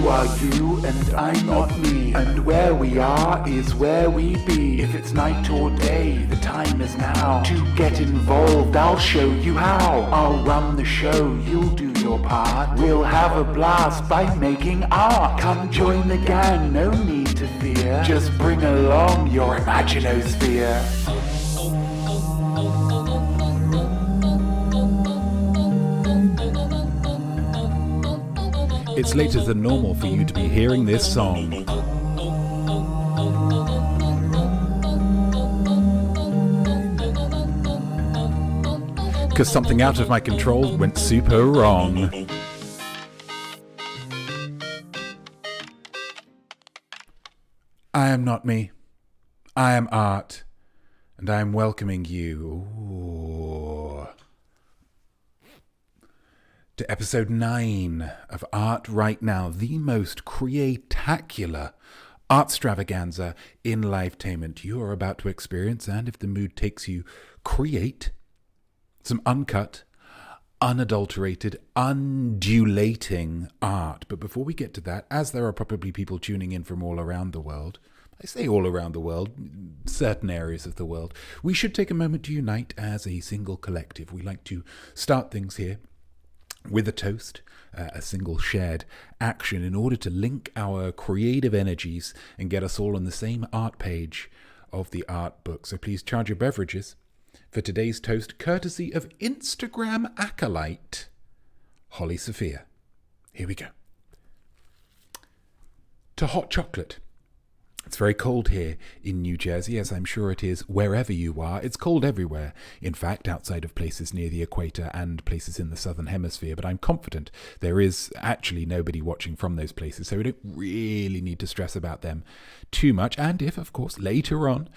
You are you and I'm not me, and where we are is where we be. If it's night or day, the time is now. To get involved, I'll show you how. I'll run the show, you'll do your part. We'll have a blast by making art. Come join the gang, no need to fear. Just bring along your imaginosphere. It's later than normal for you to be hearing this song. Because something out of my control went super wrong. I am not me. I am art. And I am welcoming you to episode 9 of Art Right Now, the most creatacular art extravaganza in lifetainment you are about to experience. And if the mood takes you, create some uncut, unadulterated, undulating art. But before we get to that, as there are probably people tuning in from all around the world, I say all around the world, certain areas of the world, we should take a moment to unite as a single collective. We like to start things here with a toast, a single shared action, in order to link our creative energies and get us all on the same art page of the art book. So please charge your beverages for today's toast, courtesy of Instagram acolyte Holly Sophia. Here we go. To hot chocolate. It's very cold here in New Jersey, as I'm sure it is wherever you are. It's cold everywhere, in fact, outside of places near the equator and places in the southern hemisphere. But I'm confident there is actually nobody watching from those places, so we don't really need to stress about them too much. And if, of course, later on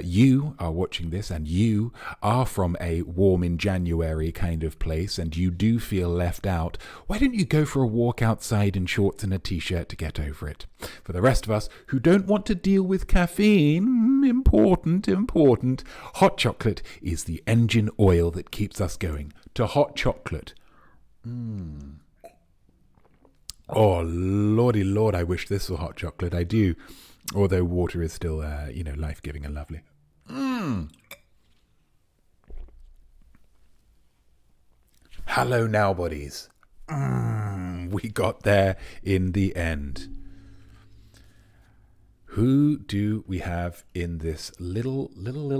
you are watching this and you are from a warm in January kind of place and you do feel left out, why don't you go for a walk outside in shorts and a t-shirt to get over it? For the rest of us who don't want to deal with caffeine, important, hot chocolate is the engine oil that keeps us going. To hot chocolate. Oh, lordy lord, I wish this were hot chocolate. I do. Although water is still, life-giving and lovely. Hello now, buddies. We got there in the end. Who do we have in this little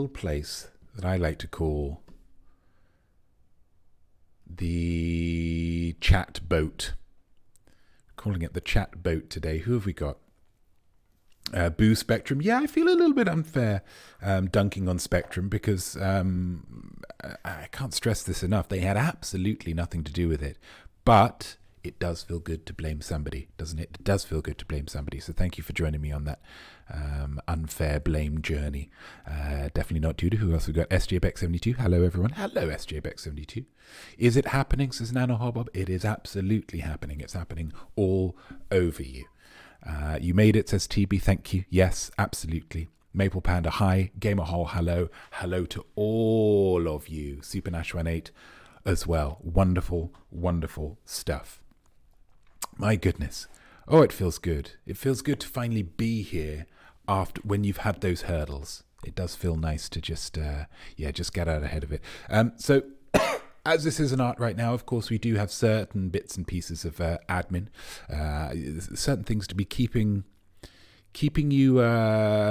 place that I like to call the chat boat? Calling it the chat boat today. Who have we got? Boo Spectrum. Yeah, I feel a little bit unfair dunking on Spectrum because I can't stress this enough. They had absolutely nothing to do with it. But it does feel good to blame somebody, doesn't it? It does feel good to blame somebody. So thank you for joining me on that unfair blame journey. Definitely not due to who else we got. SJBeck72. Hello, everyone. Hello, SJBeck72. Is it happening, says Nano Hobbob? It is absolutely happening. It's happening all over you. You made it, says TB. Thank you. Yes, absolutely. Maple Panda, hi. Gamer Hole, hello. Hello to all of you. Super Nash18 as well. Wonderful, wonderful stuff. My goodness. Oh, it feels good. It feels good to finally be here after when you've had those hurdles. It does feel nice to just get out ahead of it. So as this is an art right now, of course, we do have certain bits and pieces of admin, certain things to be keeping you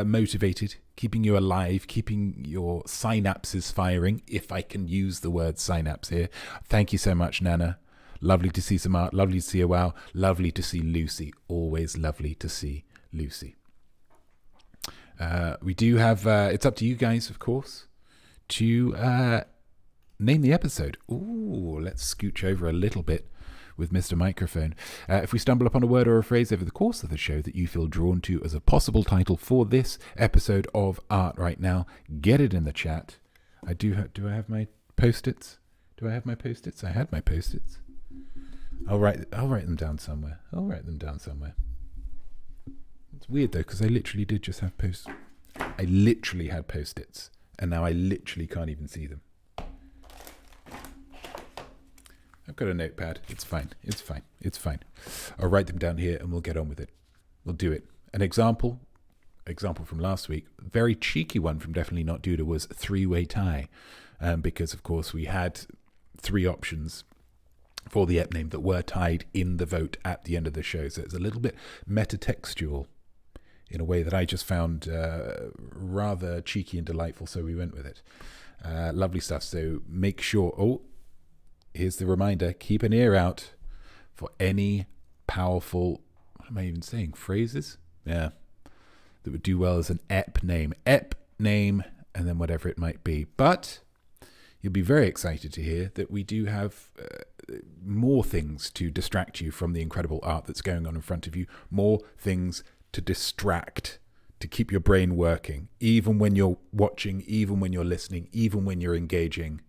motivated, keeping you alive, keeping your synapses firing, if I can use the word synapse here. Thank you so much, Nana. Lovely to see some art, lovely to see a wow, lovely to see Lucy. Always lovely to see Lucy. We do have, it's up to you guys, of course, to name the episode. Ooh, let's scooch over a little bit with Mr. Microphone. If we stumble upon a word or a phrase over the course of the show that you feel drawn to as a possible title for this episode of Art Right Now, get it in the chat. Do I have my post-its? Do I have my post-its? I had my post-its. I'll write them down somewhere. It's weird though, because I literally did just have post. I literally had post-its, and now I literally can't even see them. I've got a notepad. It's fine. It's fine. It's fine. I'll write them down here and we'll get on with it. We'll do it. An example from last week, very cheeky one from Definitely Not Duda, was three-way tie. Because, of course, we had 3 options for the ep name that were tied in the vote at the end of the show. So it's a little bit metatextual in a way that I just found rather cheeky and delightful, so we went with it. Lovely stuff. So make sure, here's the reminder, keep an ear out for any powerful, what am I even saying, phrases? Yeah, that would do well as an ep name, and then whatever it might be. But you'll be very excited to hear that we do have more things to distract you from the incredible art that's going on in front of you, more things to distract, to keep your brain working, even when you're watching, even when you're listening, even when you're engaging.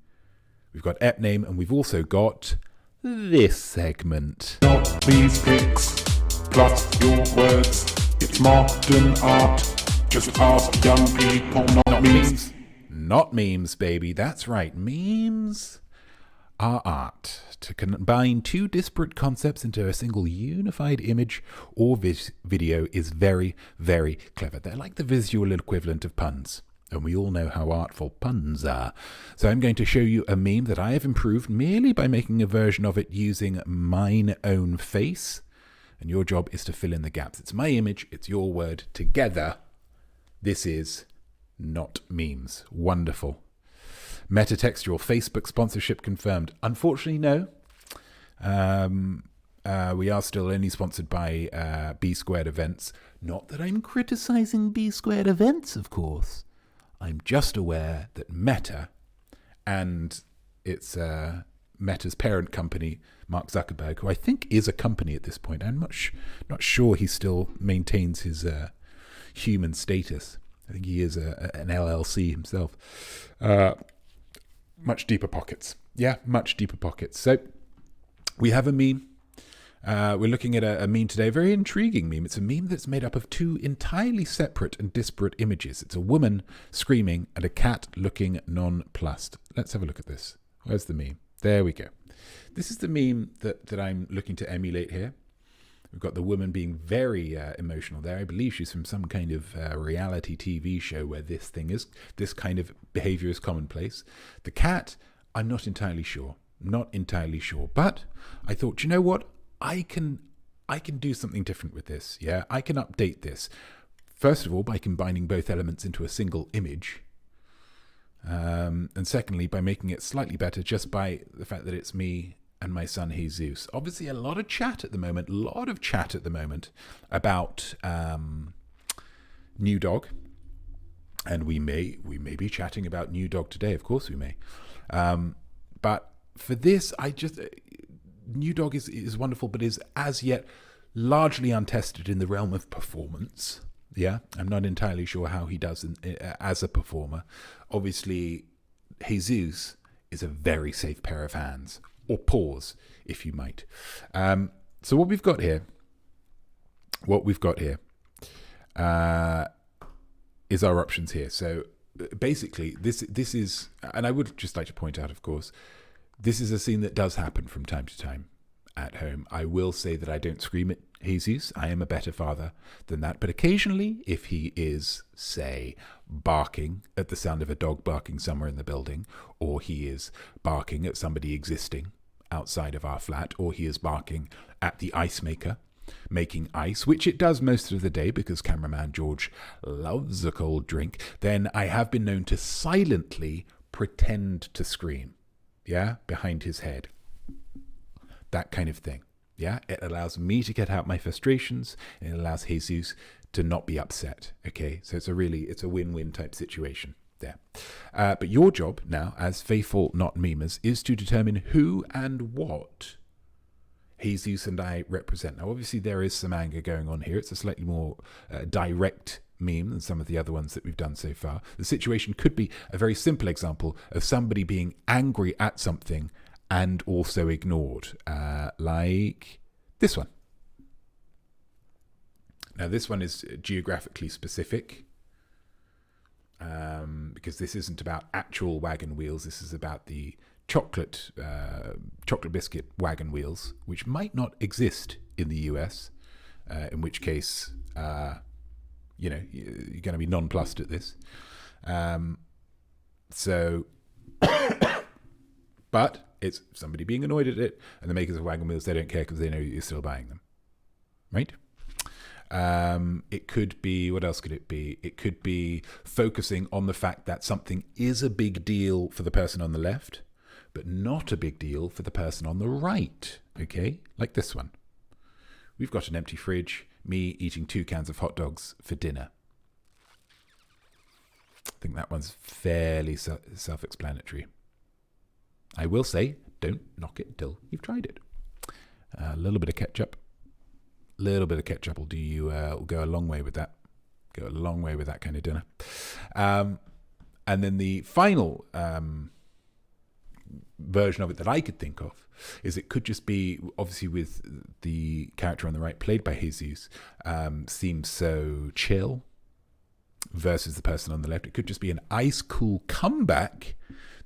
We've got ep name, and we've also got this segment. Not these pics, plus your words. It's modern art. Just ask young people, not memes. Not memes, baby. That's right. Memes are art. To combine 2 disparate concepts into a single unified image or video is very, very clever. They're like the visual equivalent of puns. And we all know how artful puns are. So I'm going to show you a meme that I have improved merely by making a version of it using mine own face. And your job is to fill in the gaps. It's my image. It's your word. Together, this is Not Memes. Wonderful. Metatextual. Facebook sponsorship confirmed. Unfortunately, no. We are still only sponsored by B Squared Events. Not that I'm criticizing B Squared Events, of course. I'm just aware that Meta and its Meta's parent company, Mark Zuckerberg, who I think is a company at this point. I'm not sure he still maintains his human status. I think he is an LLC himself. Much deeper pockets. Yeah, much deeper pockets. So we have a meme. We're looking at a meme today, a very intriguing meme. It's a meme that's made up of 2 entirely separate and disparate images. It's a woman screaming and a cat looking nonplussed. Let's have a look at this. Where's the meme? There we go. This is the meme that I'm looking to emulate here. We've got the woman being very emotional there. I believe she's from some kind of reality TV show where this kind of behavior is commonplace. The cat, I'm not entirely sure. But I thought, you know what? I can do something different with this. Yeah, I can update this. First of all, by combining both elements into a single image. And secondly, by making it slightly better just by the fact that it's me and my son Jesus. Obviously, a lot of chat at the moment about New Dog. And we may be chatting about New Dog today. Of course we may. But for this, New Dog is wonderful, but is as yet largely untested in the realm of performance. Yeah, I'm not entirely sure how he does as a performer. Obviously, Jesus is a very safe pair of hands, or paws, if you might. So what we've got here is our options here. So basically, this is, and I would just like to point out, of course, this is a scene that does happen from time to time at home. I will say that I don't scream at Jesus. I am a better father than that. But occasionally, if he is, say, barking at the sound of a dog barking somewhere in the building, or he is barking at somebody existing outside of our flat, or he is barking at the ice maker making ice, which it does most of the day because cameraman George loves a cold drink, then I have been known to silently pretend to scream. Yeah, behind his head. That kind of thing. Yeah, it allows me to get out my frustrations, and it allows Jesus to not be upset. Okay, so it's a win-win type situation there. But your job now, as faithful not memers, is to determine who and what Jesus and I represent. Now, obviously, there is some anger going on here. It's a slightly more direct meme than some of the other ones that we've done so far. The situation could be a very simple example of somebody being angry at something and also ignored, like this one. Now, this one is geographically specific because this isn't about actual wagon wheels. This is about the chocolate biscuit wagon wheels, which might not exist in the US, in which case, you're going to be nonplussed at this. But it's somebody being annoyed at it, and the makers of wagon wheels, they don't care because they know you're still buying them, right? It could be, what else could it be? It could be focusing on the fact that something is a big deal for the person on the left, but not a big deal for the person on the right, okay? Like this one. We've got an empty fridge, me eating 2 cans of hot dogs for dinner. I think that one's fairly self-explanatory. I will say, don't knock it till you've tried it. A little bit of ketchup. Will do you, will go a long way with that. Go a long way with that kind of dinner. And then the final version of it that I could think of is it could just be, obviously with the character on the right, played by Jesus, seems so chill, versus the person on the left. It could just be an ice cool comeback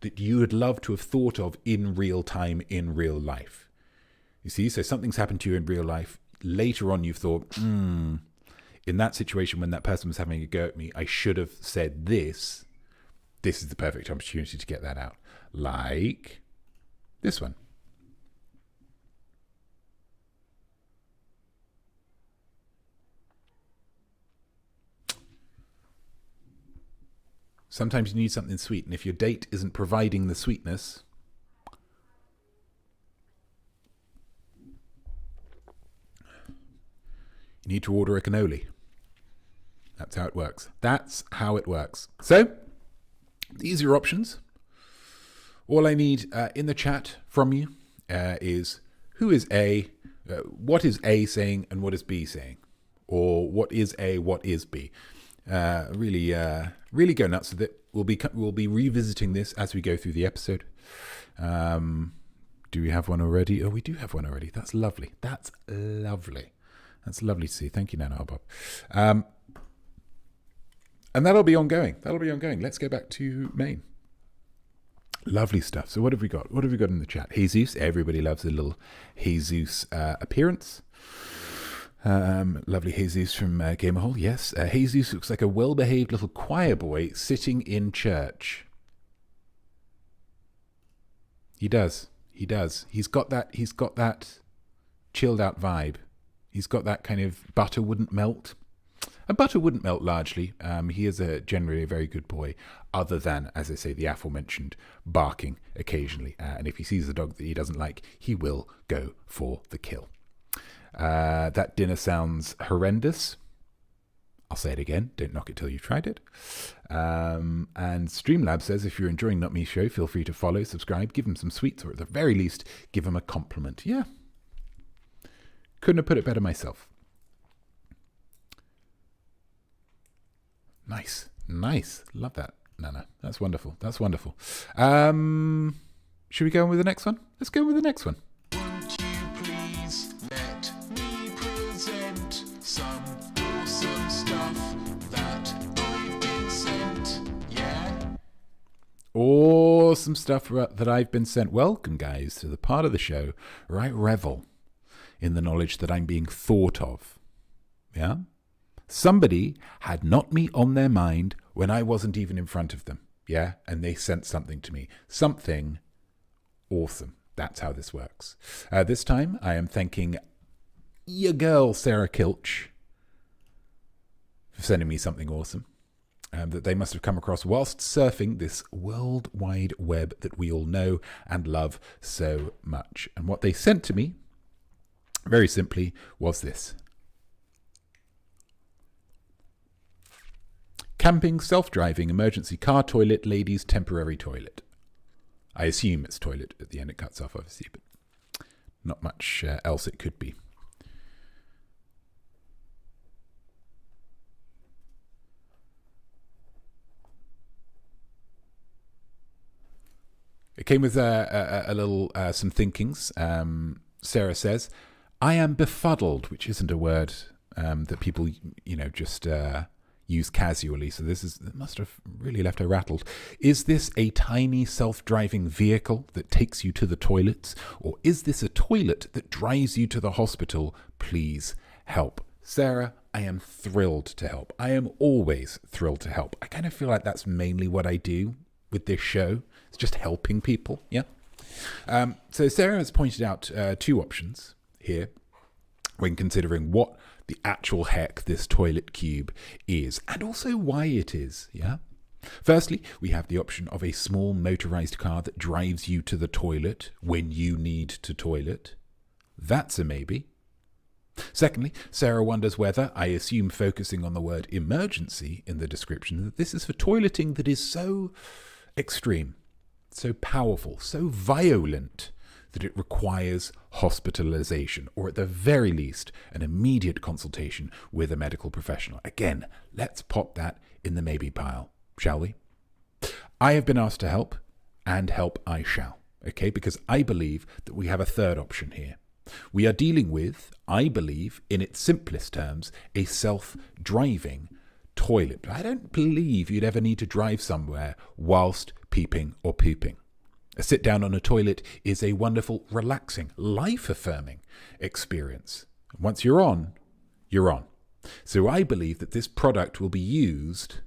that you would love to have thought of in real time, in real life. You see, so something's happened to you in real life. Later on, you've thought, in that situation when that person was having a go at me, I should have said this. This is the perfect opportunity to get that out. Like this one. Sometimes you need something sweet, and if your date isn't providing the sweetness, you need to order a cannoli. That's how it works. So, these are your options. All I need in the chat from you is who is A, what is A saying, and what is B saying? Or what is A, what is B? Really go nuts with it. We'll be revisiting this as we go through the episode. Do we have one already? Oh, we do have one already. That's lovely. That's lovely to see. Thank you, Nana Bob. And that'll be ongoing. Let's go back to Maine. Lovely stuff. So what have we got? What have we got in the chat? Jesus. Everybody loves a little Jesus appearance. Lovely Jesus from Gamerhole. Yes. Jesus looks like a well-behaved little choir boy sitting in church. He does. He's got that chilled out vibe. He's got that kind of butter wouldn't melt. And butter wouldn't melt largely. He is generally a very good boy, other than, as I say, the aforementioned barking occasionally. And if he sees a dog that he doesn't like, he will go for the kill. That dinner sounds horrendous. I'll say it again. Don't knock it till you've tried it. And Streamlab says, if you're enjoying Notme's show, feel free to follow, subscribe, give him some sweets, or at the very least, give him a compliment. Yeah. Couldn't have put it better myself. Nice. Love that, Nana. That's wonderful. Should we go on with the next one? Let's go with the next one. Won't you please let me present some awesome stuff that I've been sent? Yeah? Awesome stuff that I've been sent. Welcome, guys, to the part of the show where I revel in the knowledge that I'm being thought of. Yeah? Somebody had Notme on their mind when I wasn't even in front of them. Yeah? And they sent something to me. Something awesome. That's how this works. This time, I am thanking your girl, Sarah Kilch, for sending me something awesome that they must have come across whilst surfing this world wide web that we all know and love so much. And what they sent to me, very simply, was this. Camping, self-driving, emergency car toilet, ladies' temporary toilet. I assume it's toilet at the end. It cuts off, obviously, but not much else it could be. It came with a little some thinkings. Sarah says, "I am befuddled," which isn't a word that people just used casually, so it must have really left her rattled. Is this a tiny self-driving vehicle that takes you to the toilets, or is this a toilet that drives you to the hospital? Please help. Sarah, I am thrilled to help. I am always thrilled to help. I kind of feel like that's mainly what I do with this show. It's just helping people, yeah? So Sarah has pointed out two options here when considering what the actual heck this toilet cube is, and also why it is, yeah? Firstly, we have the option of a small motorized car that drives you to the toilet when you need to toilet. That's a maybe. Secondly, Sarah wonders whether, I assume focusing on the word emergency in the description, that this is for toileting that is so extreme, so powerful, so violent, that it requires hospitalization, or at the very least, an immediate consultation with a medical professional. Again, let's pop that in the maybe pile, shall we? I have been asked to help, and help I shall, okay? Because I believe that we have a third option here. We are dealing with, I believe, in its simplest terms, a self-driving toilet. I don't believe you'd ever need to drive somewhere whilst peeping or pooping. A sit down on a toilet is a wonderful, relaxing, life-affirming experience. Once you're on, you're on. So I believe that this product will be used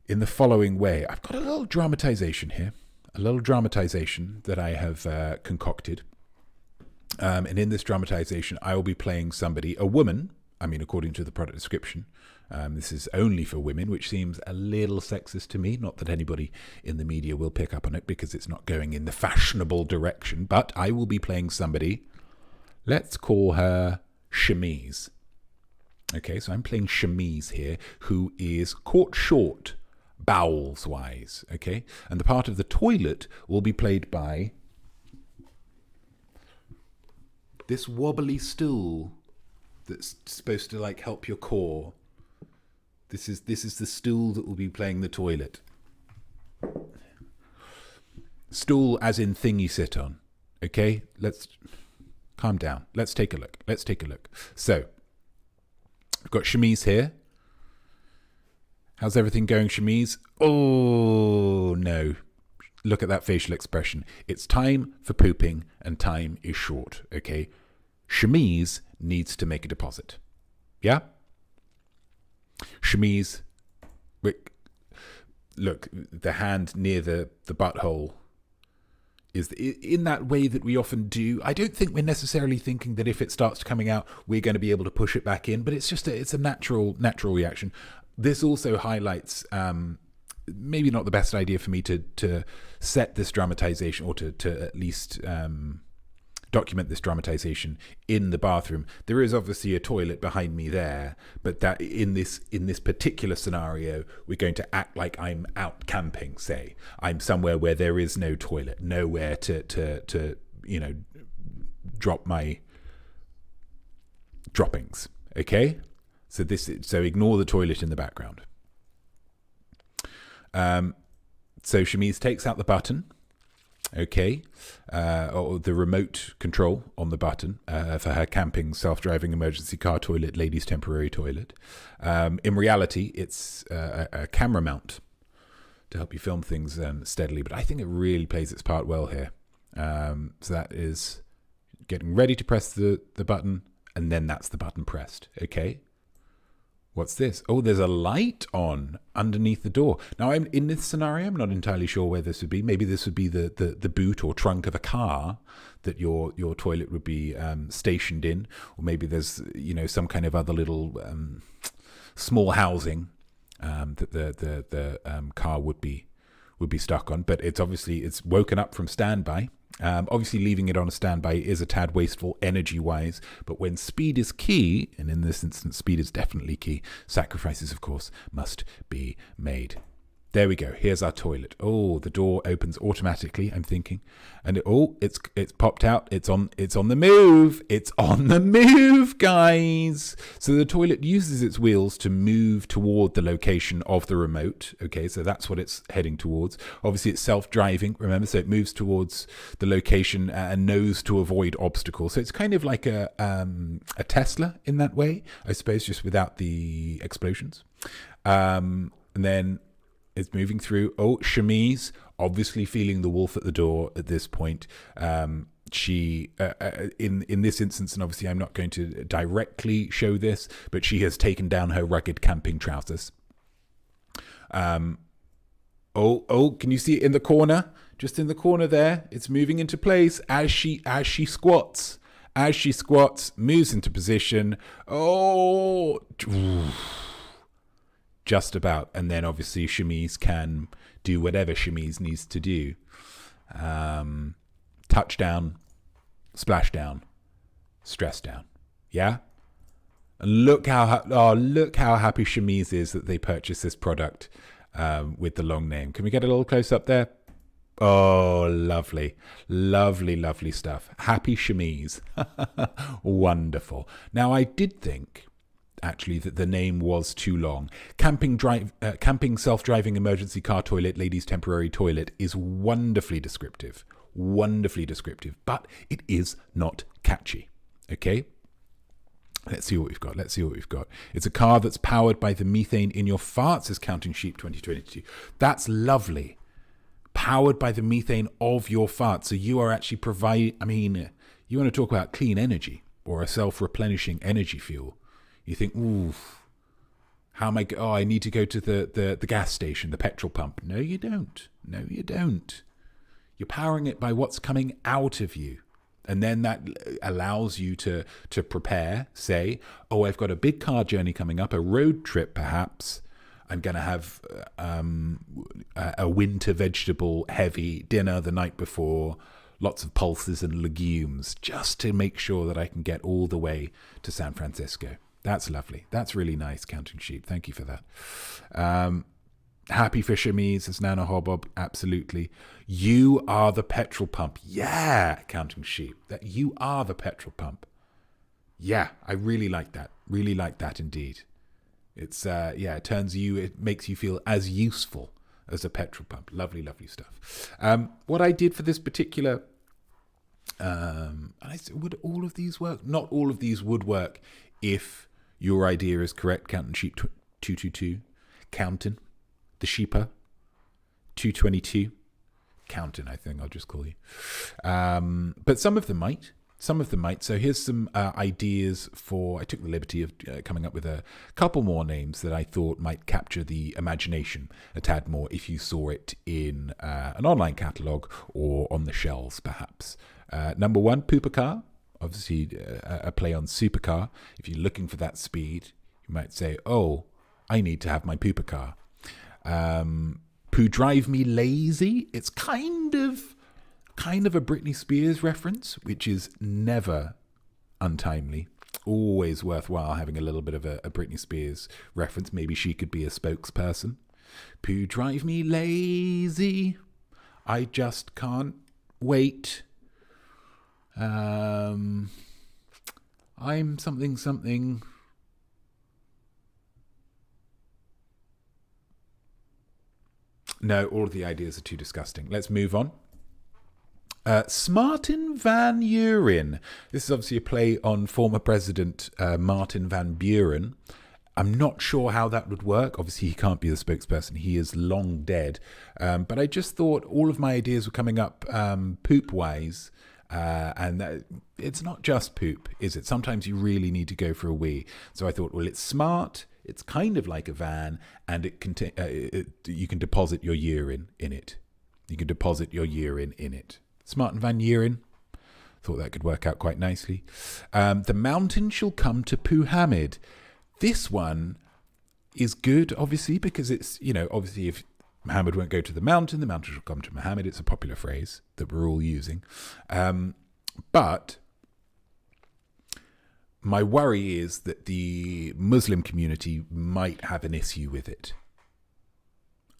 in the following way. I've got a little dramatization here, a little dramatization that I have concocted. And in this dramatization, I will be playing somebody, a woman, according to the product description. This is only for women, which seems a little sexist to me. Not that anybody in the media will pick up on it because it's not going in the fashionable direction. But I will be playing somebody, let's call her Chemise. Okay, so I'm playing Chemise here, who is caught short bowels-wise. Okay, and the part of the toilet will be played by this wobbly stool that's supposed to help your core. This is the stool that will be playing the toilet. Stool as in thing you sit on. Okay? Let's calm down. Let's take a look. So, we've got Chemise here. How's everything going, Chemise? Oh, no. Look at that facial expression. It's time for pooping and time is short. Okay? Chemise needs to make a deposit. Yeah? Chemise, look, the hand near the butthole is in that way that we often do. I don't think we're necessarily thinking that if it starts coming out, we're going to be able to push it back in, but it's just it's a natural reaction. This also highlights, maybe not the best idea for me to set this dramatization, or to at least document this dramatization in the bathroom. There is obviously a toilet behind me there, but that in this particular scenario, we're going to act like I'm out camping. Say I'm somewhere where there is no toilet, nowhere to drop my droppings. Okay, so ignore the toilet in the background. So Chemise takes out the button. Okay, or the remote control on the button for her camping self-driving emergency car toilet, ladies' temporary toilet. In reality, it's a camera mount to help you film things steadily, but I think it really plays its part well here. So that is getting ready to press the button, and then that's the button pressed. Okay. What's this? Oh, there's a light on underneath the door. Now, in this scenario, I'm not entirely sure where this would be. Maybe this would be the boot or trunk of a car that your toilet would be stationed in, or maybe there's some kind of other little small housing that the car would be stuck on. But it's woken up from standby. Obviously, leaving it on a standby is a tad wasteful energy-wise, but when speed is key, and in this instance, speed is definitely key, sacrifices, of course, must be made. There we go. Here's our toilet. Oh, the door opens automatically, I'm thinking. And it's popped out. It's on the move. It's on the move, guys. So the toilet uses its wheels to move toward the location of the remote. Okay, so that's what it's heading towards. Obviously, it's self-driving, remember? So it moves towards the location and knows to avoid obstacles. So it's kind of like a Tesla in that way, I suppose, just without the explosions. And then it's moving through. Oh, Chemise, obviously feeling the wolf at the door at this point. She, in this instance, and obviously I'm not going to directly show this, but she has taken down her rugged camping trousers. Can you see it in the corner? Just in the corner there. It's moving into place as she squats. As she squats, moves into position. Oh, just about. And then obviously Chemise can do whatever Chemise needs to do. Touchdown, splashdown, stress down. Yeah? And look how happy Chemise is that they purchased this product with the long name. Can we get a little close up there? Oh, lovely. Lovely, lovely stuff. Happy Chemise. Wonderful. Now, I did think actually that the name was too long. Camping self-driving emergency car toilet, ladies' temporary toilet is wonderfully descriptive, but it is not catchy. Okay? Let's see what we've got. It's a car that's powered by the methane in your farts, says Counting Sheep 2022. That's lovely. Powered by the methane of your farts. So you are actually you want to talk about clean energy or a self-replenishing energy fuel. You think, ooh, how am I need to go to the gas station, the petrol pump. No, you don't. You're powering it by what's coming out of you. And then that allows you to prepare, say, I've got a big car journey coming up, a road trip perhaps. I'm going to have a winter vegetable heavy dinner the night before, lots of pulses and legumes, just to make sure that I can get all the way to San Francisco. That's lovely. That's really nice, Counting Sheep. Thank you for that. Happy for Chemise, says Nana Hobob. Absolutely. You are the petrol pump. Yeah, Counting Sheep. That you are the petrol pump. Yeah, I really like that. Really like that indeed. It's it makes you feel as useful as a petrol pump. Lovely, lovely stuff. What I did for this particular would all of these work? Not all of these would work if your idea is correct. Counting Sheep 222. Counting. The Sheeper 222. Counting, I think I'll just call you. But some of them might. So here's some ideas for... I took the liberty of coming up with a couple more names that I thought might capture the imagination a tad more if you saw it in an online catalogue or on the shelves, perhaps. Number one, Pooper Car. Obviously, a play on supercar. If you're looking for that speed, you might say, I need to have my Pooper Car. Poo Drive Me Lazy. It's kind of a Britney Spears reference, which is never untimely. Always worthwhile having a little bit of a Britney Spears reference. Maybe she could be a spokesperson. Poo Drive Me Lazy. I just can't wait. I'm something. No, all of the ideas are too disgusting. Let's move on. Martin Van Buren. This is obviously a play on former President Martin Van Buren. I'm not sure how that would work. Obviously, he can't be the spokesperson. He is long dead. But I just thought all of my ideas were coming up poop-wise. And it's not just poop, is it? Sometimes you really need to go for a wee. So I thought, well, it's smart. It's kind of like a van, and you can deposit your urine in it. Smart and Van Buren. Thought that could work out quite nicely. The mountain shall come to Muhammad. This one is good, obviously, because it's, obviously if Muhammad won't go to the mountain shall come to Muhammad. It's a popular phrase that we're all using. But my worry is that the Muslim community might have an issue with it.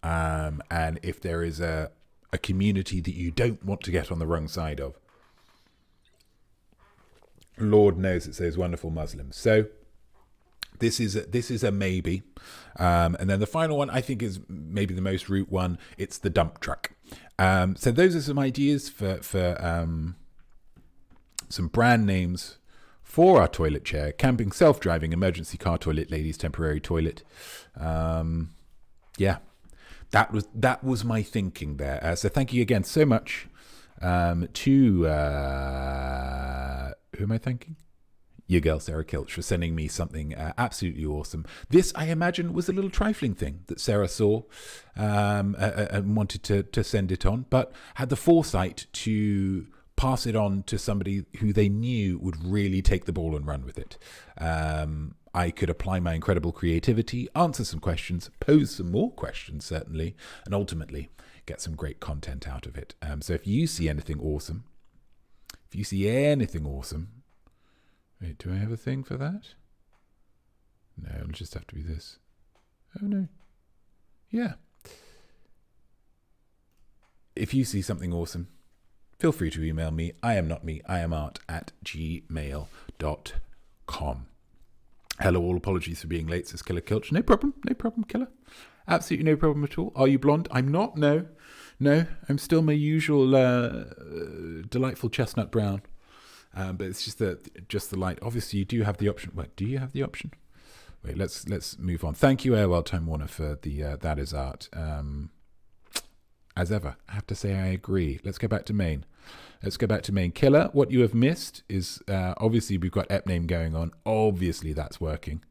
And if there is a community that you don't want to get on the wrong side of, Lord knows it's those wonderful Muslims. So this is a maybe. And then the final one, I think, is maybe the most root one. It's the dump truck. So those are some ideas for some brand names for our toilet chair: camping, self-driving, emergency car toilet, ladies' temporary toilet. Yeah, that was my thinking there. So thank you again so much to who am I thanking? Your girl Sarah Kilch for sending me something absolutely awesome. This, I imagine, was a little trifling thing that Sarah saw and wanted to send it on, but had the foresight to pass it on to somebody who they knew would really take the ball and run with it. I could apply my incredible creativity, answer some questions, pose some more questions, certainly, and ultimately get some great content out of it. So if you see anything awesome, wait, do I have a thing for that? No, it'll just have to be this. Oh, no. Yeah. If you see something awesome, feel free to email me. I am Notme, I am art @gmail.com. Hello, all. Apologies for being late, says Killer Kilch. No problem, Killer. Absolutely no problem at all. Are you blonde? I'm not, no. I'm still my usual delightful chestnut brown. But it's just the light. Obviously, you do have the option. Wait, do you have the option? Wait, let's move on. Thank you, AOL Time Warner, for the That Is Art. As ever, I have to say I agree. Let's go back to main. Killer, what you have missed is, obviously, we've got ep name going on. Obviously, that's working.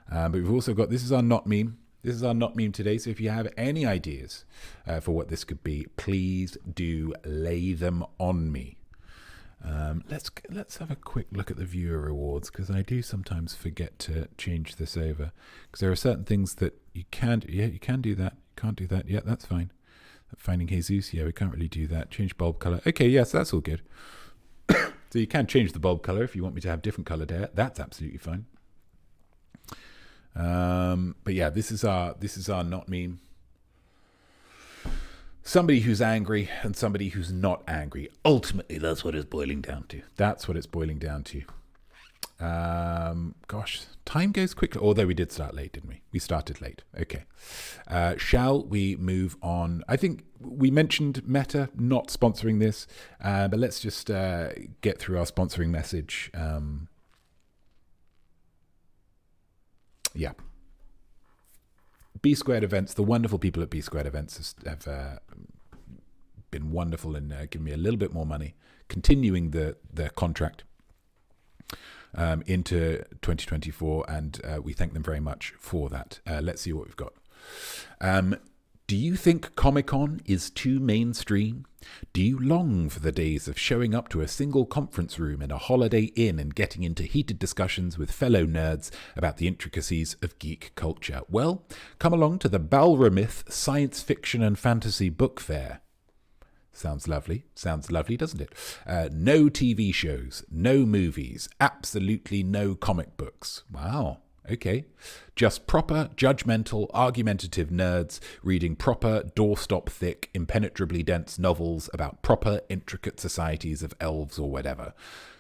But we've also got, this is our not meme. This is our not meme today. So if you have any ideas for what this could be, please do lay them on me. Let's have a quick look at the viewer rewards, because I do sometimes forget to change this over, because there are certain things that you can do. Yeah, you can do that. You can't do that. Yeah, that's fine. Finding Jesus, yeah, we can't really do that. Change bulb color. Okay, yes, that's all good. So you can change the bulb color if you want me to have different colored hair. That's absolutely fine. But yeah, this is our not meme. Somebody who's angry and somebody who's not angry. Ultimately, that's what it's boiling down to. Gosh, time goes quickly. Although we did start late, didn't we? We started late. Okay. Shall we move on? I think we mentioned Meta not sponsoring this, but let's just get through our sponsoring message. Yeah. B Squared Events, the wonderful people at B Squared Events have been wonderful in giving me a little bit more money, continuing the contract into 2024, and we thank them very much for that. Let's see what we've got. Do you think Comic-Con is too mainstream? Do you long for the days of showing up to a single conference room in a Holiday Inn and getting into heated discussions with fellow nerds about the intricacies of geek culture? Well, come along to the Balramith Science Fiction and Fantasy Book Fair. Sounds lovely, doesn't it? No TV shows, no movies, absolutely no comic books. Wow. Okay. Just proper, judgmental, argumentative nerds reading proper, doorstop thick, impenetrably dense novels about proper, intricate societies of elves or whatever.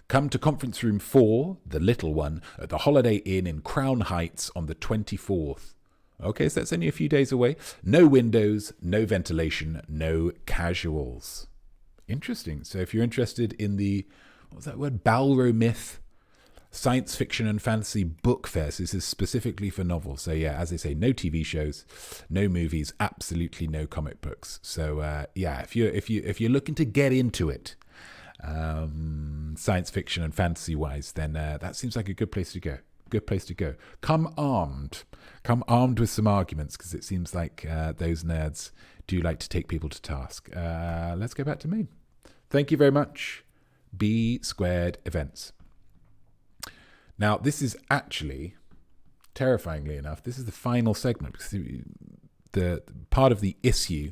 Come to Conference Room 4, the little one, at the Holiday Inn in Crown Heights on the 24th. Okay, so that's only a few days away. No windows, no ventilation, no casuals. Interesting. So if you're interested in the, what's that word? Balramith Science Fiction and Fantasy Book Fair. So this is specifically for novels. So yeah, as I say, no TV shows, no movies, absolutely no comic books. So yeah, if you're looking to get into it, science fiction and fantasy wise, then that seems like a good place to go. Come armed with some arguments, because it seems like those nerds do like to take people to task. Let's go back to me. Thank you very much, B Squared Events. Now, this is actually, terrifyingly enough, this is the final segment, because the part of the issue,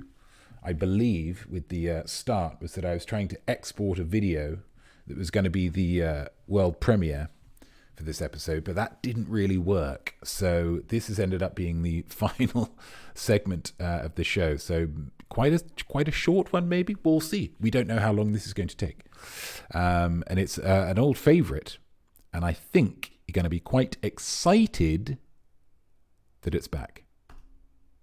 I believe, with the start was that I was trying to export a video that was going to be the world premiere for this episode, but that didn't really work. So this has ended up being the final segment of the show. So quite a short one, maybe. We'll see. We don't know how long this is going to take. And it's an old favourite, and I think you're going to be quite excited that it's back.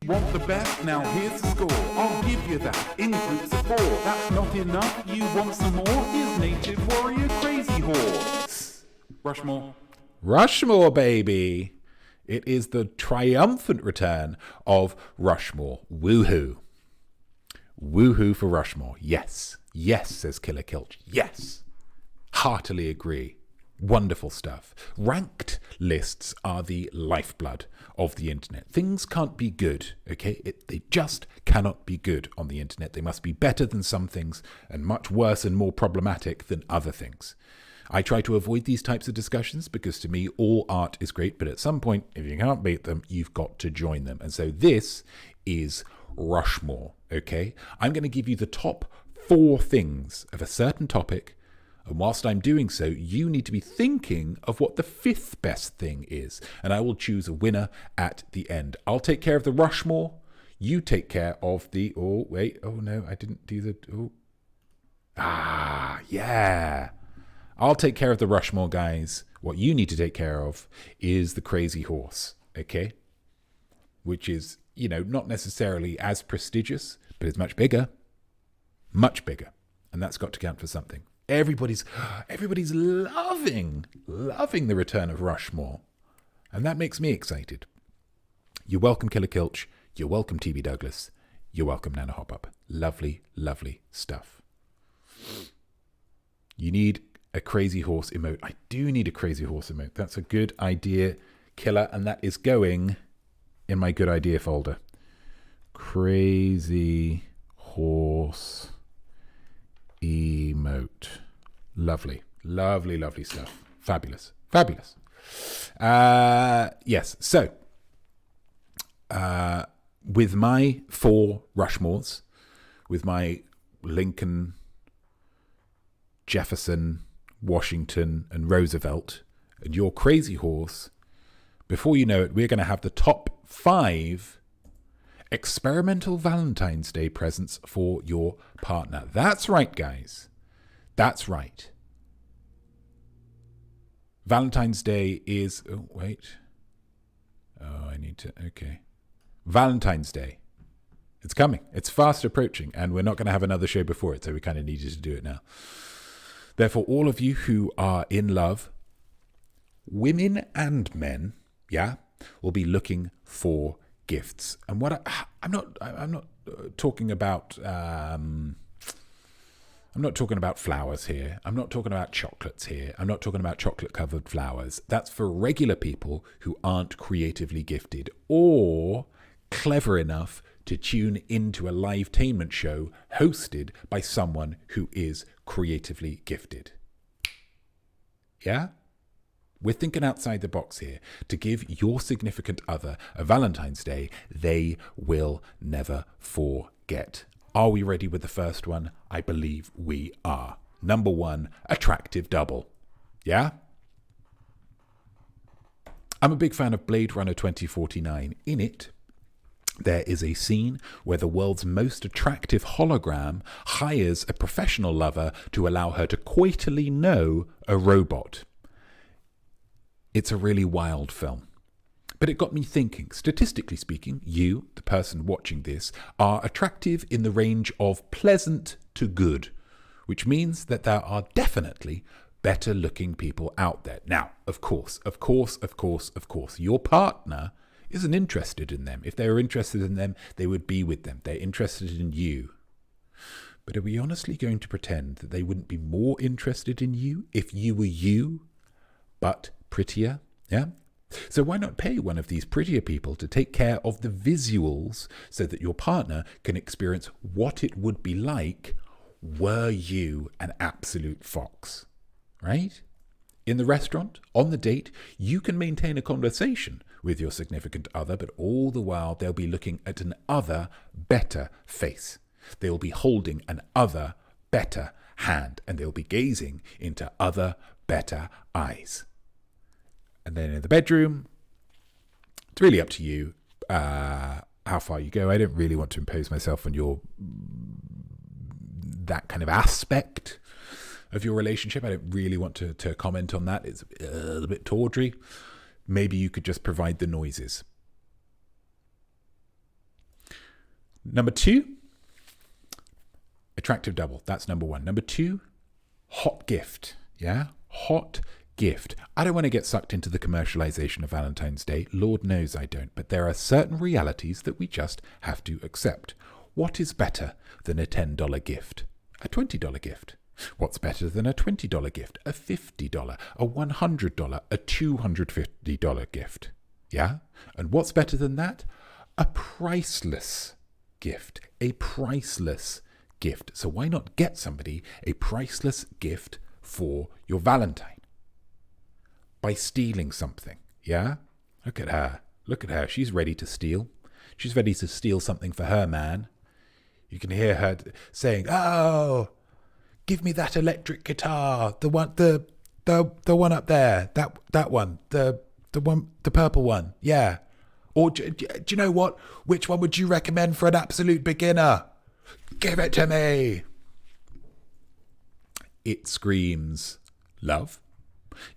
Want the best? Now here's the score. I'll give you that in groups of 4. That's not enough. You want some more? Here's Natured Warrior Crazy Horse. Rushmore. Rushmore, baby. It is the triumphant return of Rushmore. Woohoo. Woohoo for Rushmore. Yes. Yes, says Killer Kilch. Yes. Heartily agree. Wonderful stuff. Ranked lists are the lifeblood of the internet. Things can't be good, okay? They just cannot be good on the internet. They must be better than some things and much worse and more problematic than other things. I try to avoid these types of discussions because to me, all art is great, but at some point, if you can't beat them, you've got to join them. And so this is Rushmore, okay? I'm going to give you the top 4 things of a certain topic. And whilst I'm doing so, you need to be thinking of what the 5th best thing is. And I will choose a winner at the end. I'll take care of the Rushmore. You take care of the... Oh, wait. Oh, no, I didn't do the... Oh. Ah, yeah. I'll take care of the Rushmore, guys. What you need to take care of is the Crazy Horse, okay? Which is, not necessarily as prestigious, but it's much bigger. Much bigger. And that's got to count for something. Everybody's loving the return of Rushmore. And that makes me excited. You're welcome, Killer Kilch. You're welcome, TB Douglas. You're welcome, Nana Hop-Up. Lovely, lovely stuff. You need a Crazy Horse emote. I do need a Crazy Horse emote. That's a good idea, Killer. And that is going in my good idea folder. Crazy Horse emote. Lovely, lovely, lovely stuff. Fabulous, fabulous. Yes, so with my 4 Rushmores, with my Lincoln, Jefferson, Washington, and Roosevelt, and your Crazy Horse, before you know it, we're going to have the top 5 experimental Valentine's Day presents for your partner. That's right, guys. That's right. Valentine's Day is... Oh, wait. Oh, I need to... Okay. Valentine's Day. It's coming. It's fast approaching, and we're not going to have another show before it, so we kind of needed to do it now. Therefore, all of you who are in love, women and men, will be looking for gifts. And what I'm not talking about I'm not talking about flowers here. I'm not talking about chocolates here. I'm not talking about chocolate covered flowers. That's for regular people who aren't creatively gifted or clever enough to tune into a live-tainment show hosted by someone who is creatively gifted. Yeah? We're thinking outside the box here to give your significant other a Valentine's Day they will never forget. Are we ready with the first one? I believe we are. Number 1, attractive double. Yeah? I'm a big fan of Blade Runner 2049. In it, there is a scene where the world's most attractive hologram hires a professional lover to allow her to coitally know a robot. It's a really wild film. But it got me thinking, statistically speaking, you, the person watching this, are attractive in the range of pleasant to good, which means that there are definitely better looking people out there. Now, of course, your partner isn't interested in them. If they were interested in them, they would be with them. They're interested in you. But are we honestly going to pretend that they wouldn't be more interested in you if you were you, but prettier? Yeah? So why not pay one of these prettier people to take care of the visuals so that your partner can experience what it would be like were you an absolute fox, right? In the restaurant, on the date, you can maintain a conversation with your significant other, but all the while they'll be looking at an other better face. They'll be holding an other better hand, and they'll be gazing into other better eyes. And then in the bedroom, it's really up to you how far you go. I don't really want to impose myself on that kind of aspect of your relationship. I don't really want to comment on that. It's a little bit tawdry. Maybe you could just provide the noises. Number 2, attractive double. That's number 1. Number 2, hot gift. Yeah? Hot gift. I don't want to get sucked into the commercialization of Valentine's Day. Lord knows I don't. But there are certain realities that we just have to accept. What is better than a $10 gift? A $20 gift. What's better than a $20 gift? A $50, a $100, a $250 gift. Yeah? And what's better than that? A priceless gift. A priceless gift. So why not get somebody a priceless gift for your Valentine? By stealing something. Yeah? Look at her. Look at her. She's ready to steal. She's ready to steal something for her man. You can hear her saying, "Oh, give me that electric guitar, the one up there, that one, the purple one, yeah. Or do you know what? Which one would you recommend for an absolute beginner? Give it to me." It screams love.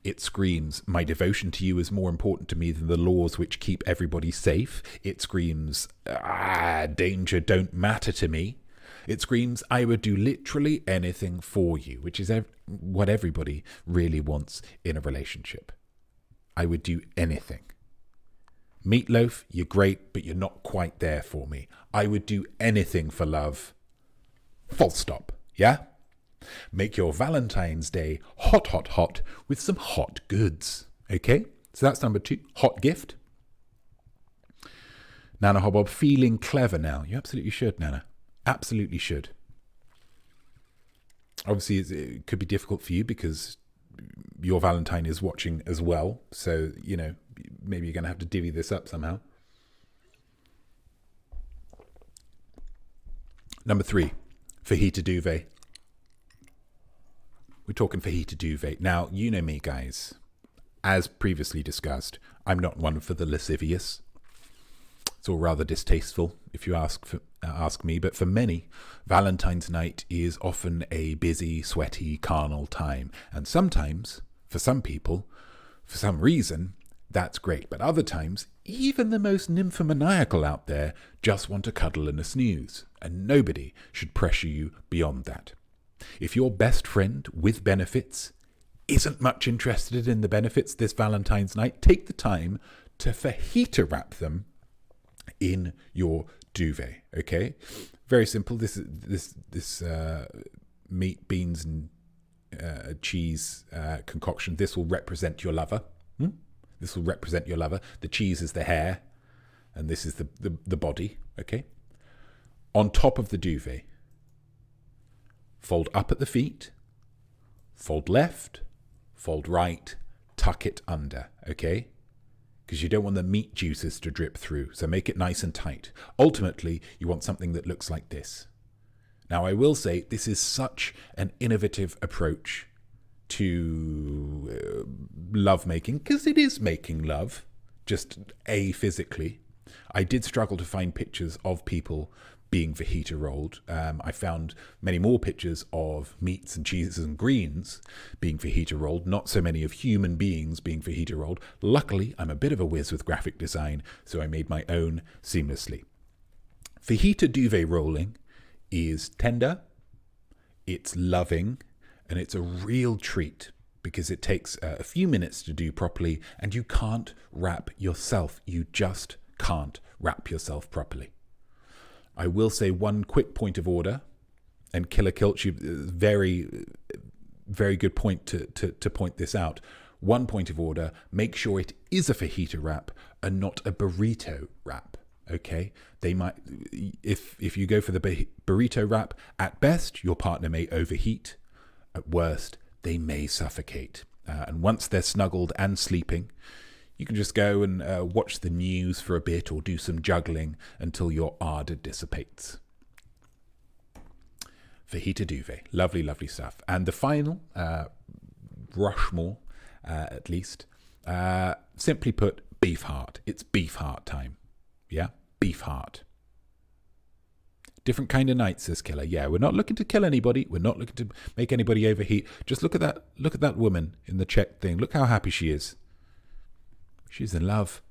It screams, my devotion to you is more important to me than the laws which keep everybody safe. It screams, danger don't matter to me. It screams, I would do literally anything for you, which is what everybody really wants in a relationship. I would do anything. Meatloaf, you're great, but you're not quite there for me. I would do anything for love. Full stop. Yeah? Make your Valentine's Day hot, hot, hot with some hot goods. Okay? So that's number 2. Hot gift. Nana Hobbob, feeling clever now. You absolutely should, Nana. Absolutely should. Obviously, it could be difficult for you because your Valentine is watching as well. So, maybe you're going to have to divvy this up somehow. Number 3, fajita duvet. We're talking fajita duvet. Now, you know me, guys. As previously discussed, I'm not one for the lascivious. It's all rather distasteful, if you ask me. But for many, Valentine's night is often a busy, sweaty, carnal time. And sometimes, for some people, for some reason, that's great. But other times, even the most nymphomaniacal out there just want to cuddle and a snooze. And nobody should pressure you beyond that. If your best friend with benefits isn't much interested in the benefits this Valentine's night, take the time to fajita wrap them in your duvet. Okay, very simple. This meat, beans, and cheese concoction. This will represent your lover. This will represent your lover. The cheese is the hair, and this is the body. Okay, on top of the duvet. Fold up at the feet, fold left, fold right, tuck it under, okay? Because you don't want the meat juices to drip through, so make it nice and tight. Ultimately, you want something that looks like this. Now, I will say this is such an innovative approach to lovemaking, because it is making love, just physically. I did struggle to find pictures of people being fajita rolled. I found many more pictures of meats and cheeses and greens being fajita rolled, not so many of human beings being fajita rolled. Luckily, I'm a bit of a whiz with graphic design, so I made my own seamlessly. Fajita duvet rolling is tender, it's loving, and it's a real treat because it takes a few minutes to do properly, and you can't wrap yourself. You just can't wrap yourself properly. I will say one quick point of order, and Killer Kilch, very, very good point to point this out. One point of order, make sure it is a fajita wrap and not a burrito wrap, okay? They might, if you go for the burrito wrap, at best, your partner may overheat. At worst, they may suffocate. And once they're snuggled and sleeping, you can just go and watch the news for a bit or do some juggling until your ardour dissipates. Fajita duvet. Lovely, lovely stuff. And the final, Rushmore, at least, Simply put, beef heart. It's beef heart time. Yeah? Beef heart. Different kind of night, says Killer. Yeah, we're not looking to kill anybody. We're not looking to make anybody overheat. Just look at that. Look at that woman in the check thing. Look how happy she is. She's in love.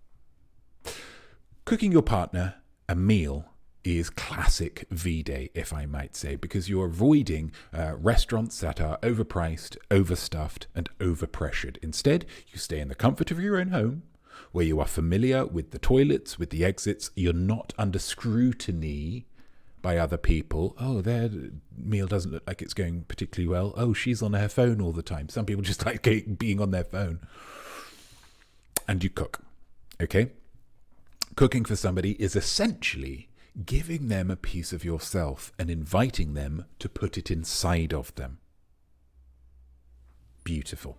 Cooking your partner a meal is classic V-Day, if I might say, because you're avoiding restaurants that are overpriced, overstuffed, and overpressured. Instead, you stay in the comfort of your own home, where you are familiar with the toilets, with the exits. You're not under scrutiny by other people. Oh, their meal doesn't look like it's going particularly well. Oh, she's on her phone all the time. Some people just like being on their phone. And you cook. Okay? Cooking for somebody is essentially giving them a piece of yourself and inviting them to put it inside of them. Beautiful.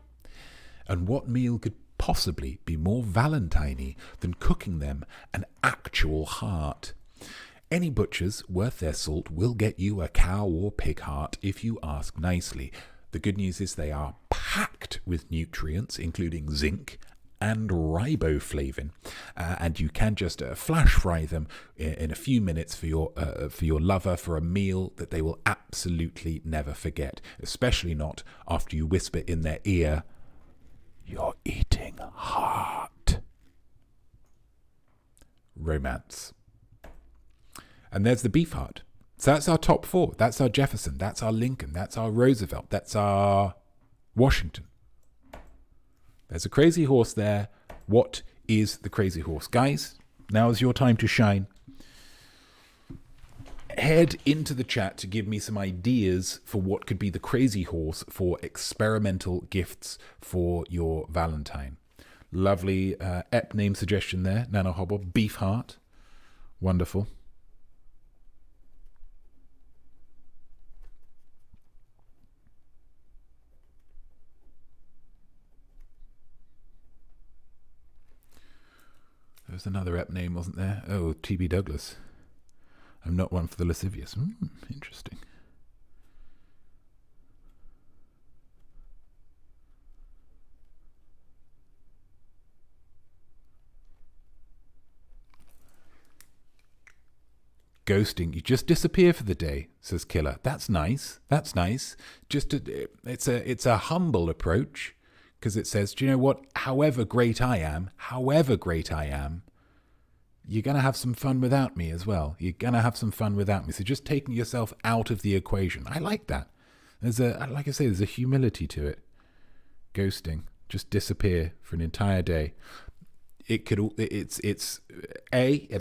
And what meal could possibly be more Valentine-y than cooking them an actual heart? Any butchers worth their salt will get you a cow or pig heart if you ask nicely. The good news is they are packed with nutrients, including zinc and riboflavin, and you can just flash fry them in a few minutes for your lover for a meal that they will absolutely never forget, especially not after you whisper in their ear, "You're eating heart." Romance. And there's the beef heart. So that's our top four. That's our Jefferson. That's our Lincoln. That's our Roosevelt. That's our Washington. There's a crazy horse there. What is the crazy horse? Guys, now is your time to shine. Head into the chat to give me some ideas for what could be the crazy horse for experimental gifts for your Valentine. Lovely ep name suggestion there. Nana Hobble. Beef heart. Wonderful. There was another ep name, wasn't there? Oh, T.B. Douglas. I'm not one for the lascivious. Interesting. Ghosting. You just disappear for the day, says Killer. That's nice. That's nice. It's a humble approach. Because it says, do you know what? However great I am, you're going to have some fun without me as well. You're going to have some fun without me. So just taking yourself out of the equation. I like that. Like I say, there's a humility to it. Ghosting. Just disappear for an entire day. It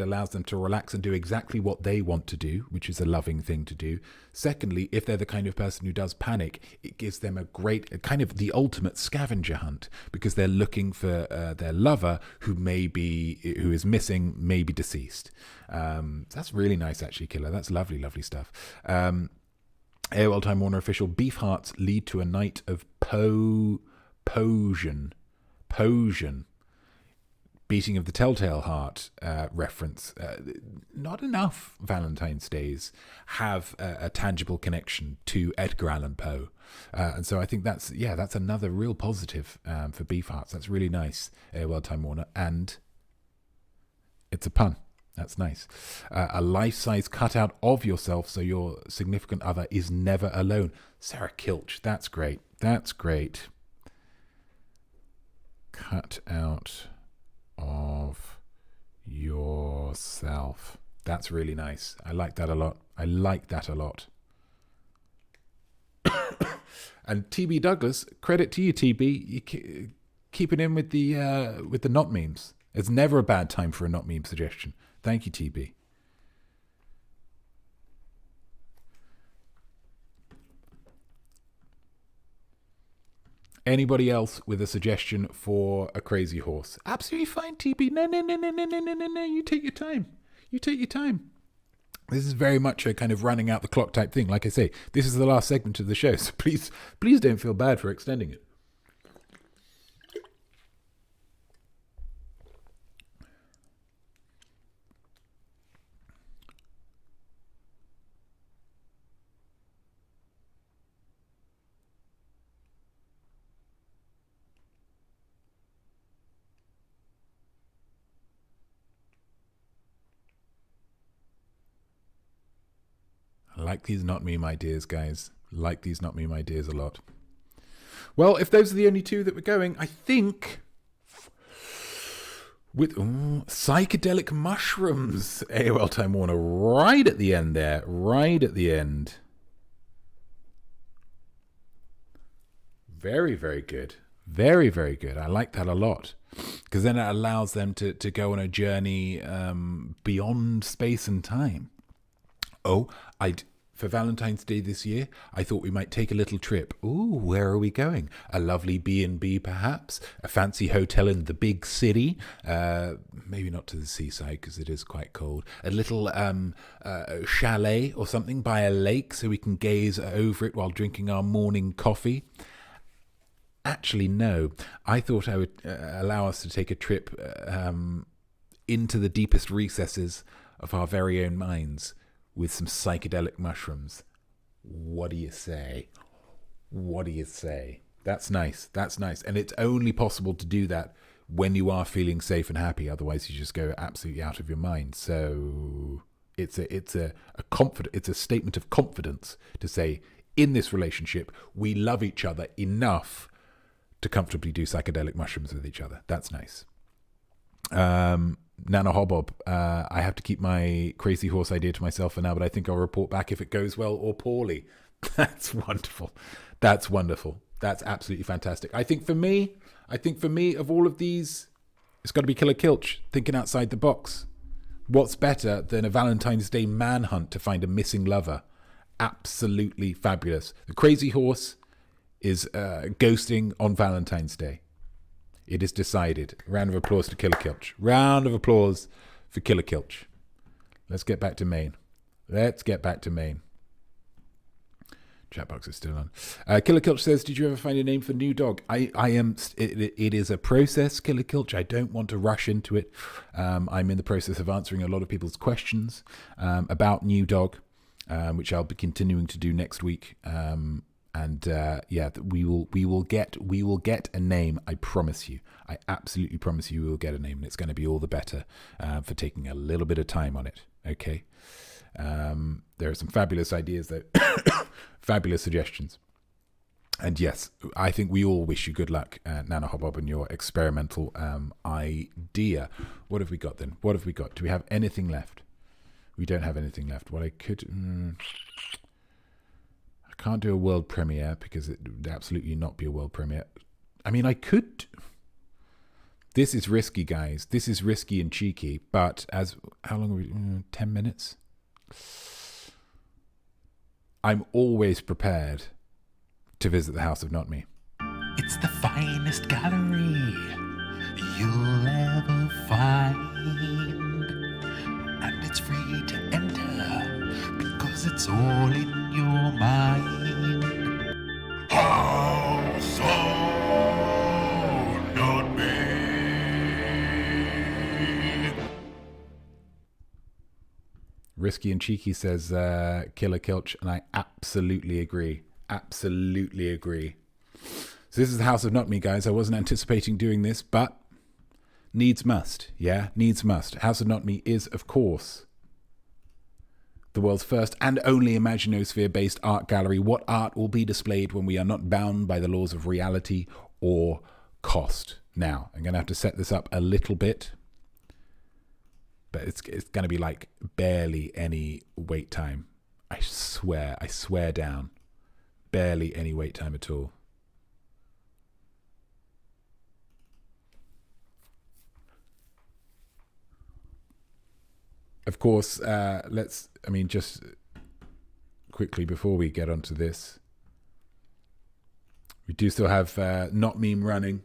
allows them to relax and do exactly what they want to do, which is a loving thing to do. Secondly, if they're the kind of person who does panic, it gives them a kind of the ultimate scavenger hunt, because they're looking for their lover who is missing, maybe deceased. That's really nice, actually, Killer. That's lovely, lovely stuff. AOL Time Warner official, beef hearts lead to a night of posion. Beating of the Telltale Heart reference. Not enough Valentine's Days have a tangible connection to Edgar Allan Poe. And so I think that's another real positive for beef hearts. That's really nice, AOL Time Warner. And it's a pun. That's nice. A life-size cutout of yourself so your significant other is never alone. Sarah Kilch, that's great. That's great. Cut out of yourself. That's really nice. I like that a lot. And TB Douglas, credit to you, TB. You keeping in with the not memes. It's never a bad time for a not meme suggestion. Thank you, TB. Anybody else with a suggestion for a crazy horse? Absolutely fine, TB. No. You take your time. This is very much a kind of running out the clock type thing. Like I say, this is the last segment of the show, so please don't feel bad for extending it. like these not meme ideas, guys. Like these not meme ideas a lot. Well, if those are the only two that we're going, I think with psychedelic mushrooms, AOL Time Warner, right at the end there, right at the end. Very, very good. Very, very good. I like that a lot, because then it allows them to go on a journey beyond space and time. Oh, for Valentine's Day this year, I thought we might take a little trip. Ooh, where are we going? A lovely B&B, perhaps? A fancy hotel in the big city? Maybe not to the seaside, because it is quite cold. A little chalet or something by a lake, so we can gaze over it while drinking our morning coffee. Actually, no. I thought I would allow us to take a trip into the deepest recesses of our very own minds with some psychedelic mushrooms. What do you say? What do you say? That's nice. That's nice. And it's only possible to do that when you are feeling safe and happy. Otherwise, you just go absolutely out of your mind. So it's a statement of confidence to say, in this relationship, we love each other enough to comfortably do psychedelic mushrooms with each other. That's nice. Nana Hobbob, I have to keep my crazy horse idea to myself for now, but I think I'll report back if it goes well or poorly. That's wonderful. That's wonderful. That's absolutely fantastic. I think for me, of all of these, it's got to be Killer Kilch, thinking outside the box. What's better than a Valentine's Day manhunt to find a missing lover? Absolutely fabulous. The crazy horse is ghosting on Valentine's Day. It is decided. Round of applause to Killer Kilch. Round of applause for Killer Kilch. Let's get back to Maine. Chat box is still on. Killer Kilch says, did you ever find a name for new dog? It is a process, Killer Kilch. I don't want to rush into it. I'm in the process of answering a lot of people's questions about new dog, which I'll be continuing to do next week. We will get a name. I promise you. I absolutely promise you we will get a name, and it's going to be all the better for taking a little bit of time on it. Okay. There are some fabulous ideas, though. Fabulous suggestions. And yes, I think we all wish you good luck, Nana Hobbob, and your experimental idea. What have we got then? What have we got? Do we have anything left? We don't have anything left. What I could... I can't do a world premiere because it would absolutely not be a world premiere. I mean, I could. This is risky, guys. This is risky and cheeky. But how long are we? 10 minutes. I'm always prepared to visit the House of Notme. It's the finest gallery you'll ever find, and it's free to enter because it's all in your mind. House of Notme. Risky and cheeky, says Killer Kilch, and I absolutely agree. Absolutely agree. So this is the House of Notme, guys. I wasn't anticipating doing this, but needs must. Yeah, needs must. House of Notme is, of course, the world's first and only imaginosphere-based art gallery. What art will be displayed when we are not bound by the laws of reality or cost? Now, I'm going to have to set this up a little bit, but it's going to be like barely any wait time. I swear down. Barely any wait time at all. Of course, just quickly before we get onto this, we do still have Not Meme running.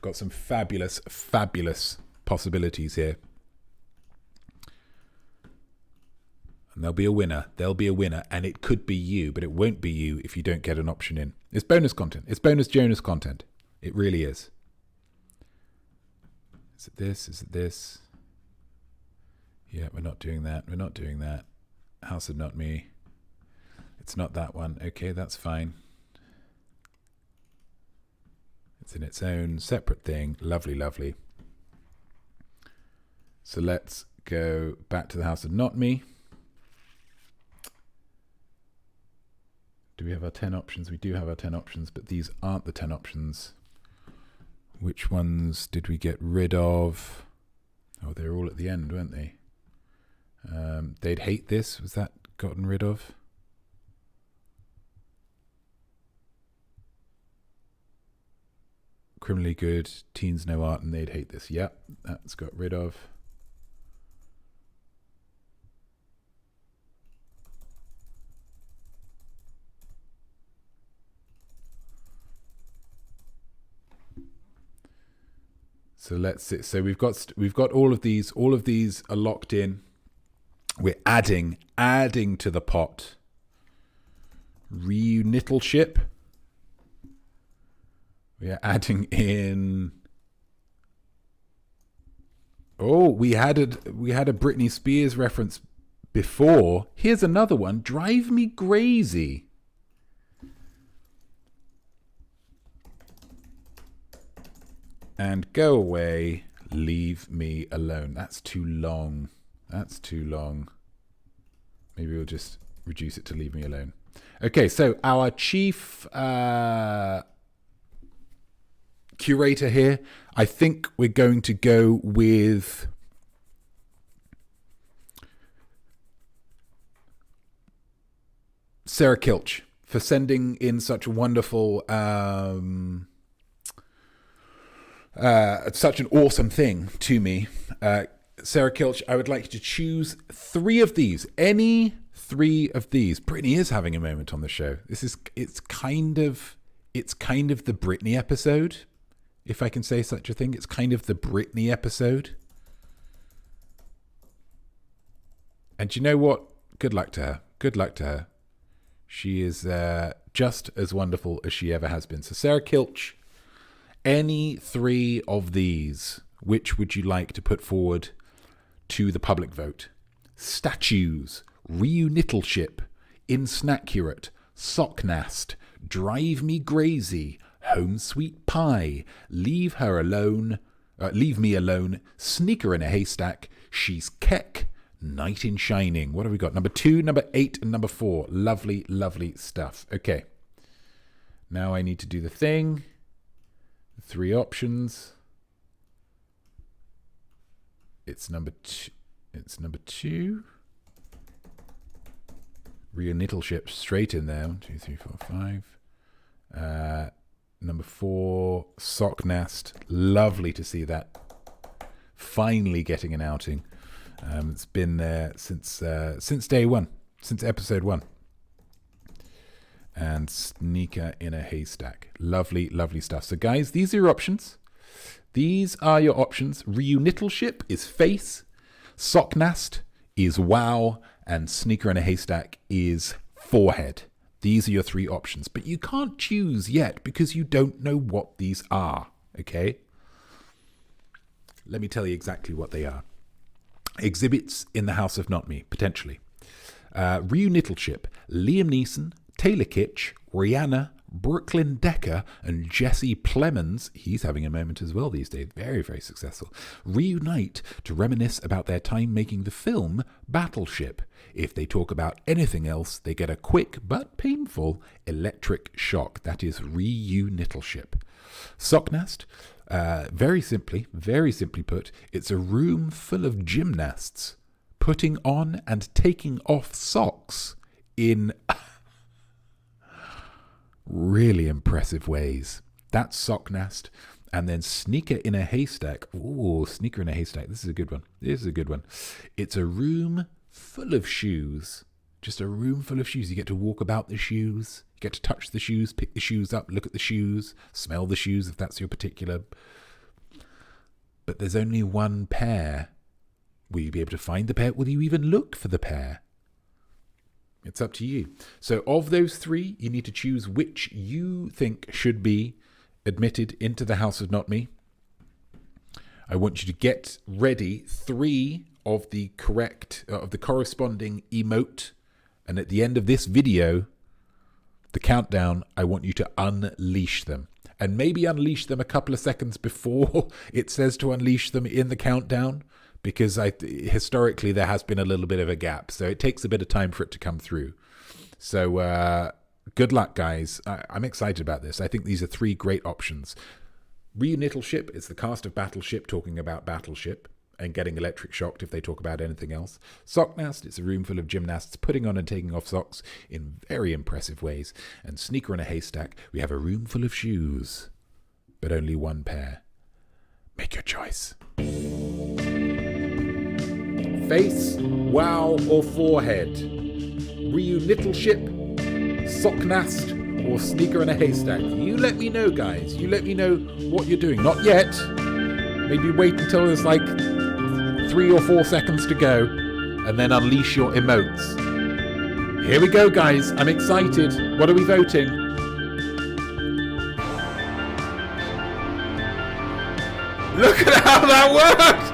Got some fabulous possibilities here. And there'll be a winner. And it could be you, but it won't be you if you don't get an option in. It's bonus content. It's bonus Jonas content. It really is. Is it this? Is it this? Yeah, we're not doing that. House of Not Me. It's not that one. Okay, that's fine. It's in its own separate thing. Lovely. So let's go back to the House of Not Me. Do we have our 10 options? We do have our 10 options, but these aren't the 10 options. Which ones did we get rid of? Oh, they're all at the end, weren't they? They'd hate this. Was that gotten rid of? Criminally good, teens no art, and they'd hate this. Yep, that's got rid of. So let's see. So we've got all of these. All of these are locked in. We're adding to the pot. Reunitalship. We are adding in. Oh, we had a Britney Spears reference before. Here's another one. Drive Me Crazy. And go away, leave me alone. That's too long. That's too long. Maybe we'll just reduce it to leave me alone. Okay, so our chief curator here, I think we're going to go with Sarah Kilch for sending in such a wonderful... such an awesome thing to me. Sarah Kilch, I would like you to choose 3 of these. Any 3 of these. Britney is having a moment on the show. It's kind of the Britney episode, if I can say such a thing. It's kind of the Britney episode. And you know what? Good luck to her. Good luck to her. She is just as wonderful as she ever has been. So Sarah Kilch, any 3 of these, which would you like to put forward to the public vote? Statues, Reunitalship, Insnaccurate, Socknast, Drive Me Crazy, Home Sweet Pie, Leave Me Alone, Sneaker in a Haystack, She's Keck, Knight in Shining. What have we got? Number 2, number 8, and number 4. Lovely, lovely stuff. Okay. Now I need to do the thing. 3 options. It's number 2. It's number 2. Reunitalship straight in there. 1, 2, 3, 4, 5. Number 4, Socknast. Lovely to see that finally getting an outing. It's been there since day 1, since episode 1. And Sneaker in a Haystack. Lovely, lovely stuff. So guys, these are your options. These are your options. Reunitalship is face. Socknast is wow. And Sneaker in a Haystack is forehead. These are your 3 options. But you can't choose yet because you don't know what these are. Okay? Let me tell you exactly what they are. Exhibits in the House of Notme, potentially. Reunitalship. Liam Neeson, Taylor Kitsch, Rihanna, Brooklyn Decker, and Jesse Plemons, he's having a moment as well these days, very, very successful, reunite to reminisce about their time making the film Battleship. If they talk about anything else, they get a quick but painful electric shock. That is Reunitalship. Socknast, very simply put, it's a room full of gymnasts putting on and taking off socks in really impressive ways. That's Socknast. And then Sneaker in a Haystack. Ooh, Sneaker in a Haystack. This is a good one. It's a room full of shoes. Just a room full of shoes. You get to walk about the shoes. You get to touch the shoes, pick the shoes up, look at the shoes, smell the shoes if that's your particular. But there's only one pair. Will you be able to find the pair? Will you even look for the pair? It's up to you. So of those 3, you need to choose which you think should be admitted into the House of Notme. I want you to get ready 3 of the corresponding emote. And at the end of this video, the countdown, I want you to unleash them. And maybe unleash them a couple of seconds before it says to unleash them in the countdown. Because historically there has been a little bit of a gap. So it takes a bit of time for it to come through. So Good luck, guys. I'm excited about this. I think these are 3 great options. Reunittleship is the cast of Battleship talking about Battleship and getting electric shocked if they talk about anything else. Socknast, it's a room full of gymnasts putting on and taking off socks in very impressive ways. And Sneaker in a Haystack, we have a room full of shoes, but only 1 pair. Make your choice. Face, wow, or forehead? Reunittleship, Socknast, or Sneaker in a Haystack? You let me know, guys. You let me know what you're doing. Not yet. Maybe wait until there's like 3 or 4 seconds to go, and then unleash your emotes. Here we go, guys. I'm excited. What are we voting? Look at how that worked!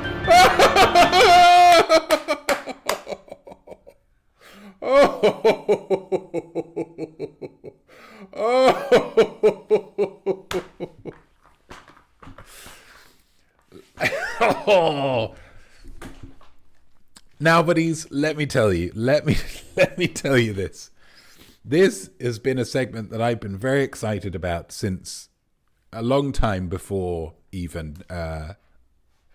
Oh. Now, buddies, let me tell you this. This has been a segment that I've been very excited about since a long time before even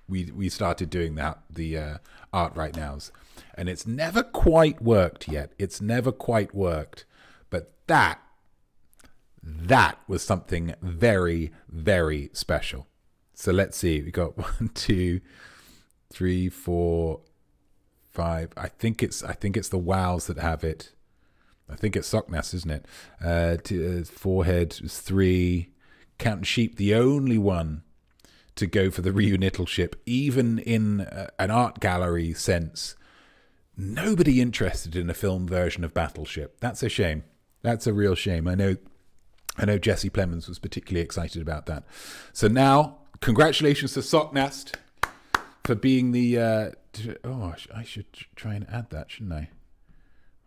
we started doing the Art Right Nows. And it's never quite worked yet. It's never quite worked. But that was something very, very special. So let's see. We got 1, 2, 3, 4, 5. I think it's the wows that have it. I think it's Socknast, isn't it? Forehead is 3. Counting Sheep, the only one to go for the reunittleship, even in an art gallery sense. Nobody interested in a film version of Battleship. That's a shame. That's a real shame. I know Jesse Plemons was particularly excited about that. So now, congratulations to Socknast for being the... I should try and add that, shouldn't I?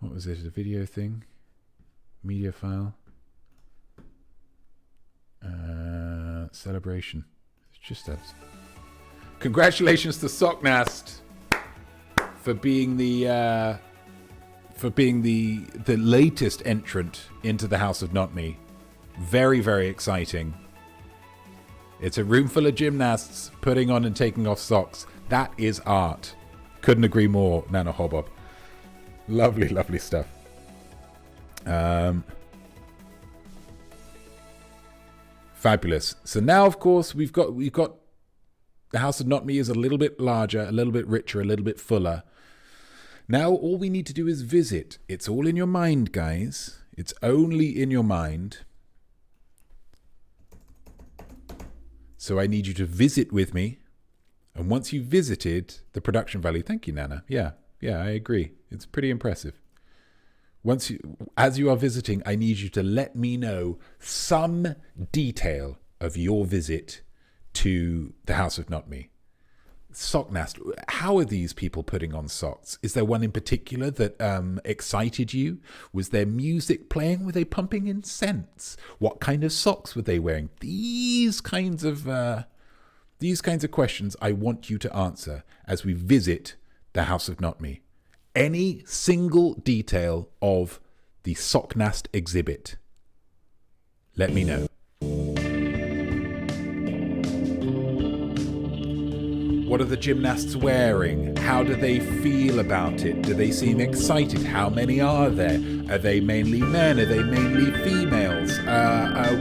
What was it? A video thing? Media file? Celebration. It's just us. Congratulations to Socknast for being the latest entrant into the House of Notme. Very, very exciting. It's a room full of gymnasts putting on and taking off socks. That is art. Couldn't agree more, Nana Hobob. Lovely, lovely stuff. Fabulous. So now, of course, we've got the House of Notme is a little bit larger, a little bit richer, a little bit fuller. Now all we need to do is visit. It's all in your mind, guys. It's only in your mind. So I need you to visit with me. And once you've visited the production value, thank you, Nana. Yeah, I agree. It's pretty impressive. As you are visiting, I need you to let me know some detail of your visit to the House of Notme. Socknast, how are these people putting on socks? Is there one in particular that excited you? Was there music playing? Were they pumping incense? What kind of socks were they wearing? These kinds of questions I want you to answer as we visit the House of Notme. Any single detail of the Socknast exhibit, let me know. What are the gymnasts wearing? How do they feel about it? Do they seem excited? How many are there? Are they mainly men? Are they mainly females?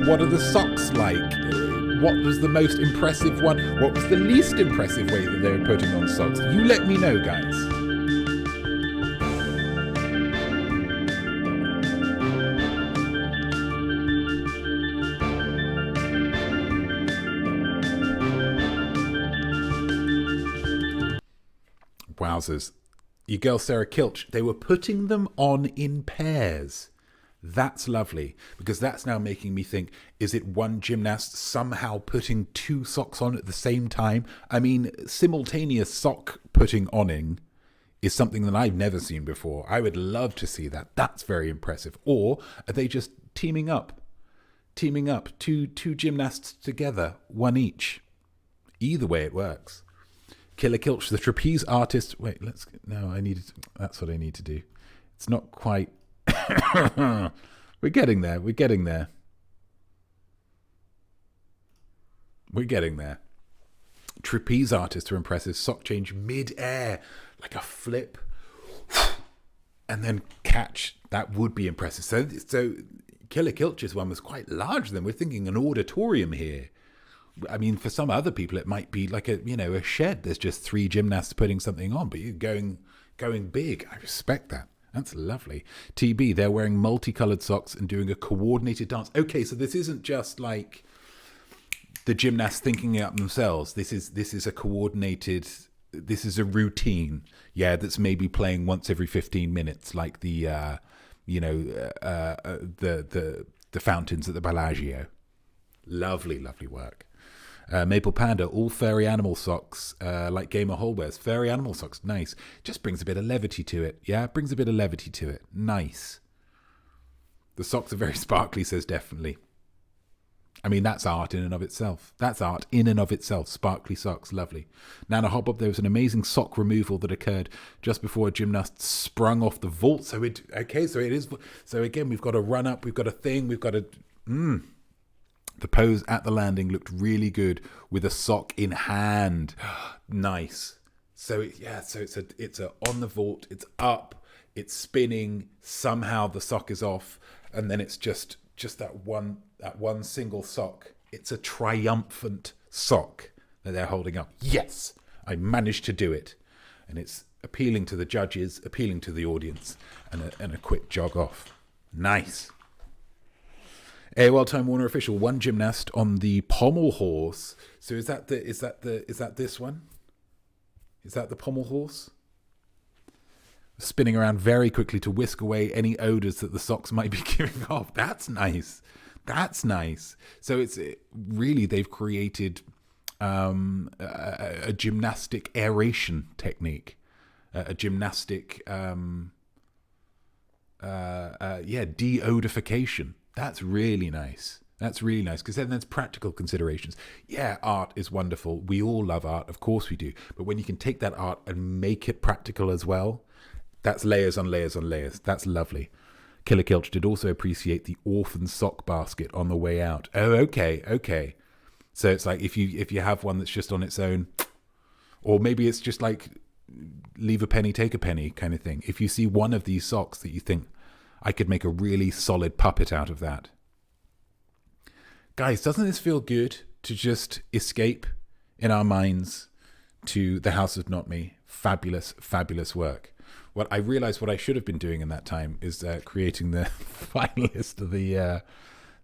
What are the socks like? What was the most impressive one? What was the least impressive way that they were putting on socks? You let me know, guys. Wowzers. Your girl Sarah Kilch, they were putting them on in pairs. That's lovely, because that's now making me think, is it one gymnast somehow putting 2 socks on at the same time? I mean, simultaneous sock putting oning is something that I've never seen before. I would love to see that. That's very impressive. Or are they just teaming up? Two gymnasts together, one each. Either way it works. Killer Kilch, the trapeze artist. Wait, that's what I need to do. It's not quite. We're getting there. We're getting there. We're getting there. Trapeze artists are impressive. Sock change mid-air, like a flip, and then catch. That would be impressive. So Killer Kilcher's one was quite large. Then we're thinking an auditorium here. I mean, for some other people, it might be like a shed. There's just 3 gymnasts putting something on, but you're going big. I respect that. That's lovely. TB, they're wearing multicolored socks and doing a coordinated dance. Okay, so this isn't just like the gymnasts thinking it up themselves. This is a coordinated. This is a routine. Yeah, that's maybe playing once every 15 minutes, like the fountains at the Bellagio. Lovely, lovely work. Maple Panda, all furry animal socks, like Gamer Holwares. Furry animal socks, nice. Just brings a bit of levity to it. Yeah, brings a bit of levity to it. Nice. The socks are very sparkly, says definitely. I mean, that's art in and of itself. That's art in and of itself. Sparkly socks, lovely. Nana Hop-Up, there was an amazing sock removal that occurred just before a gymnast sprung off the vault. So it is. So again, we've got a run up, we've got a thing, we've got a... The pose at the landing looked really good with a sock in hand. Nice. So it's a on the vault. It's up. It's spinning. Somehow the sock is off, and then it's just that one single sock. It's a triumphant sock that they're holding up. Yes, I managed to do it, and it's appealing to the judges, appealing to the audience, and a quick jog off. Nice. AOL Time Warner official, 1 gymnast on the pommel horse. So is that this one? Is that the pommel horse? Spinning around very quickly to whisk away any odors that the socks might be giving off. That's nice. That's nice. So really they've created a gymnastic aeration technique, a gymnastic deodification. That's really nice. That's really nice, because then there's practical considerations. Yeah, art is wonderful. We all love art. Of course we do. But when you can take that art and make it practical as well, that's layers on layers on layers. That's lovely. Killer Kilch did also appreciate the Orphan sock basket on the way out. Oh, okay. So it's like if you have one that's just on its own, or maybe it's just like leave a penny, take a penny kind of thing. If you see one of these socks that you think, I could make a really solid puppet out of that. Guys, doesn't this feel good to just escape in our minds to the House of Notme? Fabulous, fabulous work. What I realized what I should have been doing in that time is creating the finalist of the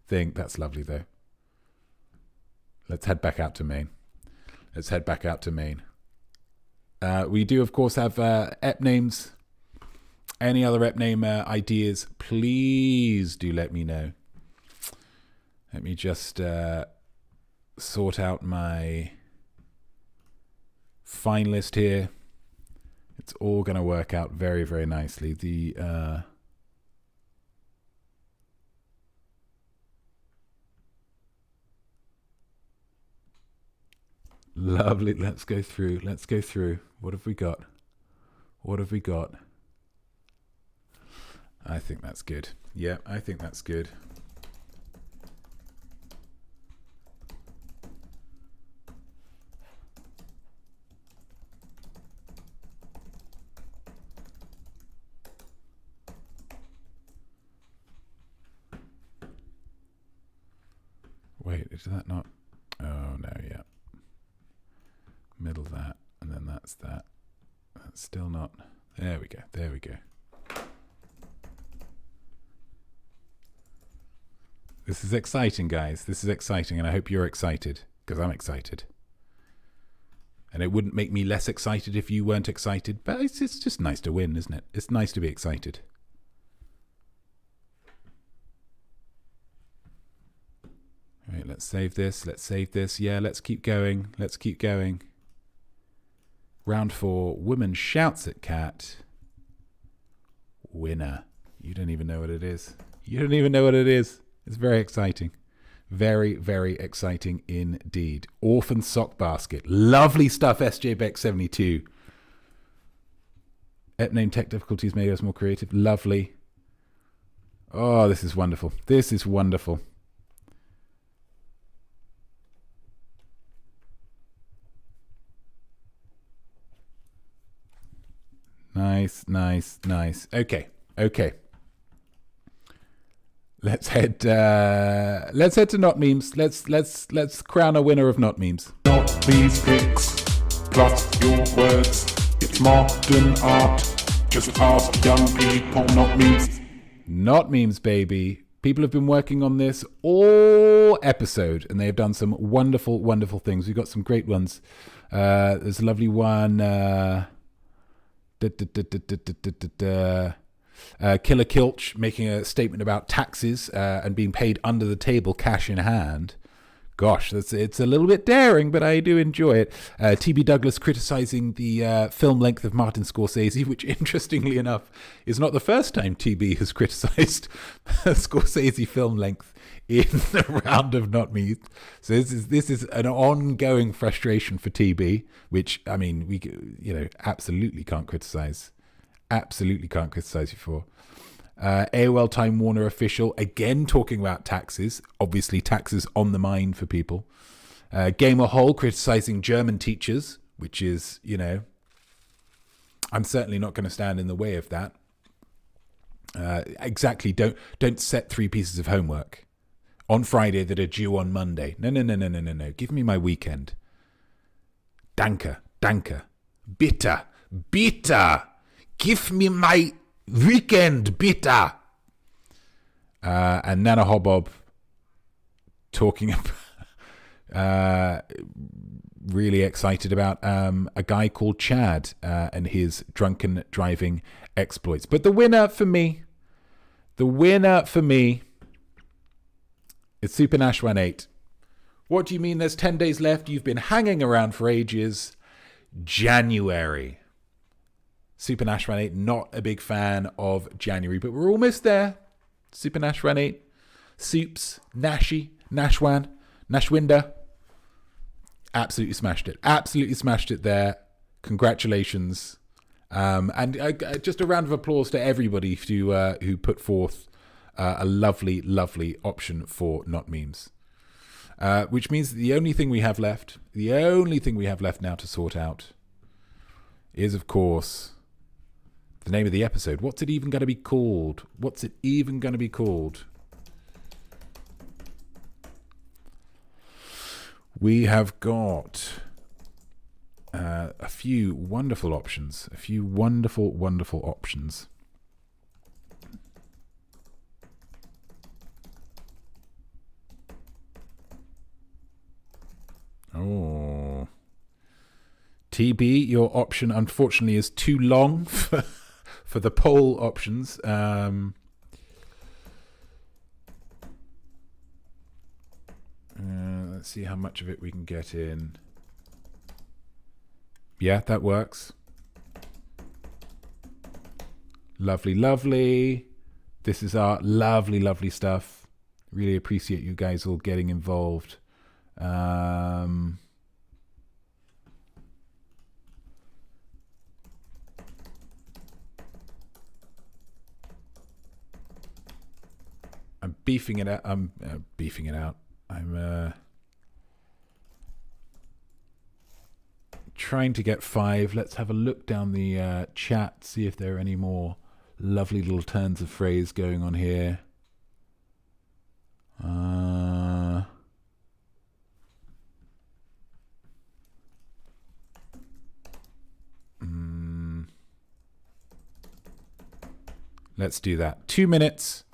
thing. That's lovely, though. Let's head back out to Maine. We do, of course, have ep names. Any other ep name ideas, please do let me know. Let me just sort out my finalist here. It's all going to work out very, very nicely. Lovely. Let's go through. What have we got? I think that's good. Yeah, I think that's good. Wait, is that not? Oh, no, yeah. Middle that, and then that's that. That's still not. There we go. This is exciting, guys. This is exciting, and I hope you're excited, because I'm excited. And it wouldn't make me less excited if you weren't excited, but it's just nice to win, isn't it? It's nice to be excited. All right, let's save this. Yeah, let's keep going. Round 4, woman shouts at cat. Winner. You don't even know what it is. It's very exciting. Very, very exciting indeed. Orphan sock basket. Lovely stuff, SJ Beck 72. Ep name tech difficulties made us more creative. Lovely. Oh, this is wonderful. This is wonderful. Nice, nice, nice. Okay, okay. Let's head to Not Memes. Let's crown a winner of Not Memes. Not these pics, plus your words. It's modern art. Just ask young people, not memes. Not Memes, baby. People have been working on this all episode, and they have done some wonderful, wonderful things. We've got some great ones. There's a lovely one. Killer Kilch making a statement about taxes and being paid under the table, cash in hand. Gosh, it's a little bit daring, but I do enjoy it. T.B. Douglas criticizing the film length of Martin Scorsese, which, interestingly enough, is not the first time T.B. has criticized Scorsese film length in the round of Not Me. So this is an ongoing frustration for T.B., which, I mean, we absolutely can't criticize. Absolutely can't criticize you for. AOL Time Warner official, again talking about taxes. Obviously, taxes on the mind for people. Gamer Hole criticizing German teachers, which is, I'm certainly not going to stand in the way of that. Exactly, don't set 3 pieces of homework on Friday that are due on Monday. No. Give me my weekend. Danke. Bitte. Give me my weekend, bitte. And Nana Hobob talking really excited about a guy called Chad and his drunken driving exploits. But the winner for me is Super Nash 18. What do you mean there's 10 days left? You've been hanging around for ages. January. Super Nash 18, not a big fan of January, but we're almost there. Super Nash 18, Soups, Nashi, Nashwan, Nashwinda. Absolutely smashed it there. Congratulations. And just a round of applause to everybody who put forth a lovely, lovely option for Not Memes. Which means the only thing we have left now to sort out is, of course, the name of the episode. What's it even going to be called? We have got a few wonderful options. Wonderful options. Oh. TB, your option unfortunately is too long for the poll options. Let's see how much of it we can get in. Yeah, that works. Lovely. This is our lovely stuff. Really appreciate you guys all getting involved. I'm beefing it out. I'm trying to get 5. Let's have a look down the chat, see if there are any more lovely little turns of phrase going on here. Let's do that. 2 minutes.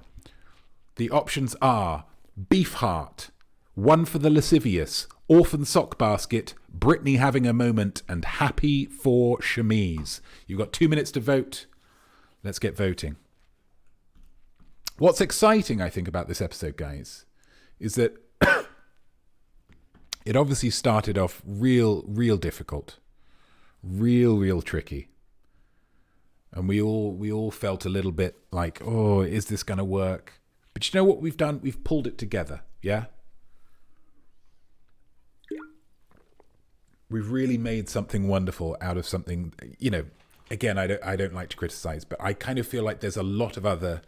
The options are Beef Heart, One for the Lascivious, Orphan Sock Basket, Britney Having a Moment, and Happy for Chemise. You've got 2 minutes to vote. Let's get voting. What's exciting, I think, about this episode, guys, is that it obviously started off real difficult, real tricky. And we all felt a little bit like, oh, is this going to work? But you know what we've done? We've pulled it together, yeah? We've really made something wonderful out of something, again, I don't like to criticize, but I kind of feel like there's a lot of other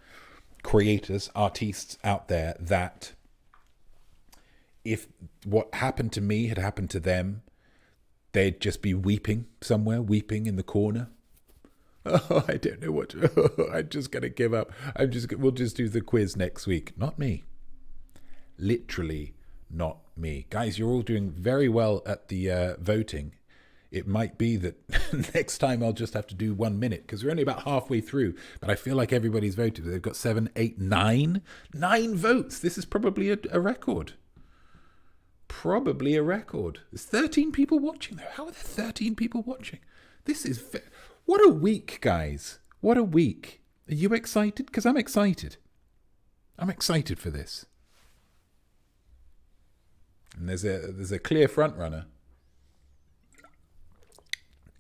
creators, artistes out there that if what happened to me had happened to them, they'd just be weeping somewhere, weeping in the corner. Oh, I don't know what to, I'm just going to give up. We'll just do the quiz next week. Not me. Literally not me. Guys, you're all doing very well at the voting. It might be that next time I'll just have to do 1 minute because we're only about halfway through. But I feel like everybody's voted. They've got 7, 8, 9 votes. This is probably a record. Probably a record. There's 13 people watching though. How are there 13 people watching? This is... What a week, guys. What a week. Are you excited? Because I'm excited. I'm excited for this. And there's a clear front runner.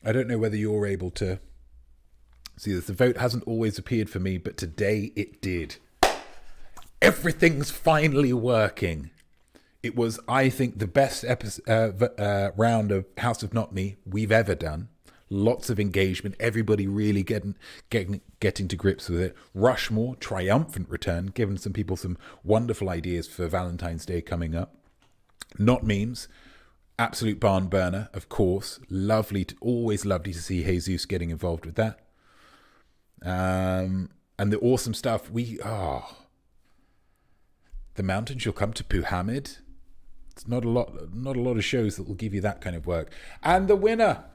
I don't know whether you're able to see this. The vote hasn't always appeared for me, but today it did. Everything's finally working. It was, I think, the best round of House of Notme we've ever done. Lots of engagement. Everybody really getting to grips with it. Rushmore, triumphant return, giving some people some wonderful ideas for Valentine's Day coming up. Not memes. Absolute barn burner, of course. Always lovely to see Jesus getting involved with that. And the awesome stuff. The mountain shall come to Puhamid. It's not a lot of shows that will give you that kind of work. And the winner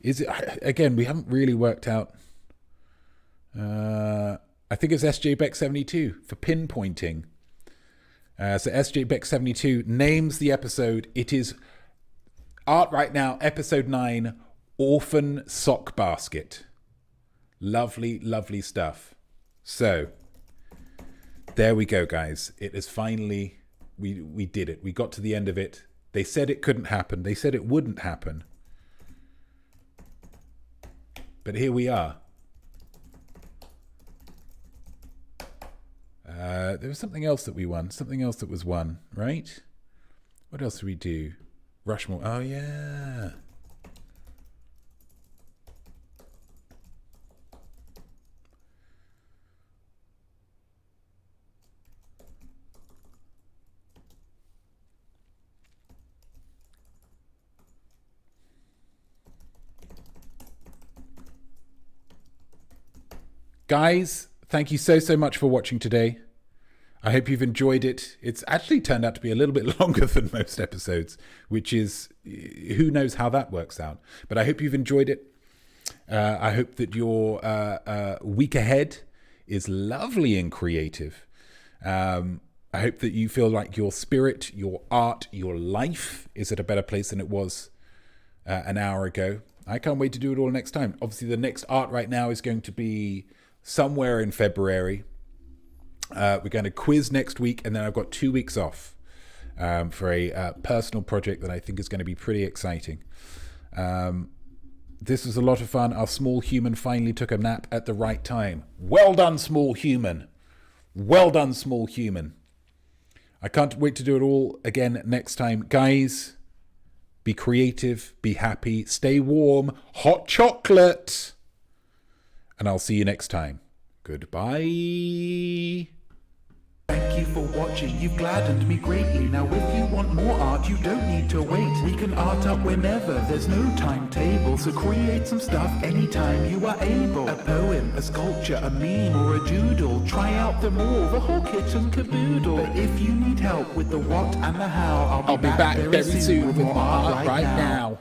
is it again? We haven't really worked out. I think it's SJ Beck 72 for pinpointing. So SJ Beck 72 names the episode. It is Art Right Now, episode 9, Orphan Sock Basket. Lovely, lovely stuff. So there we go, guys. It is finally, we did it. We got to the end of it. They said it couldn't happen. They said it wouldn't happen. But here we are. There was something else that we won. Something else that was won, right? What else did we do? Rushmore. Oh, yeah. Guys, thank you so much for watching today. I hope you've enjoyed it. It's actually turned out to be a little bit longer than most episodes, which is, who knows how that works out. But I hope you've enjoyed it. I hope that your week ahead is lovely and creative. I hope that you feel like your spirit, your art, your life is at a better place than it was an hour ago. I can't wait to do it all next time. Obviously, the next Art Right Now is going to be somewhere in February. We're going to quiz next week, and then I've got 2 weeks off for a personal project that I think is going to be pretty exciting. This was a lot of fun. Our small human finally took a nap at the right time. Well done, small human. Well done, small human. I can't wait to do it all again next time. Guys, be creative, be happy, stay warm, hot chocolate. And I'll see you next time. Goodbye. Thank you for watching, you've gladdened me greatly. Now if you want more art, you don't need to wait. We can art up whenever, there's no timetable. So create some stuff anytime you are able. A poem, a sculpture, a meme or a doodle. Try out them all, the whole kit and caboodle. But if you need help with the what and the how, I'll be back very soon with more art right now.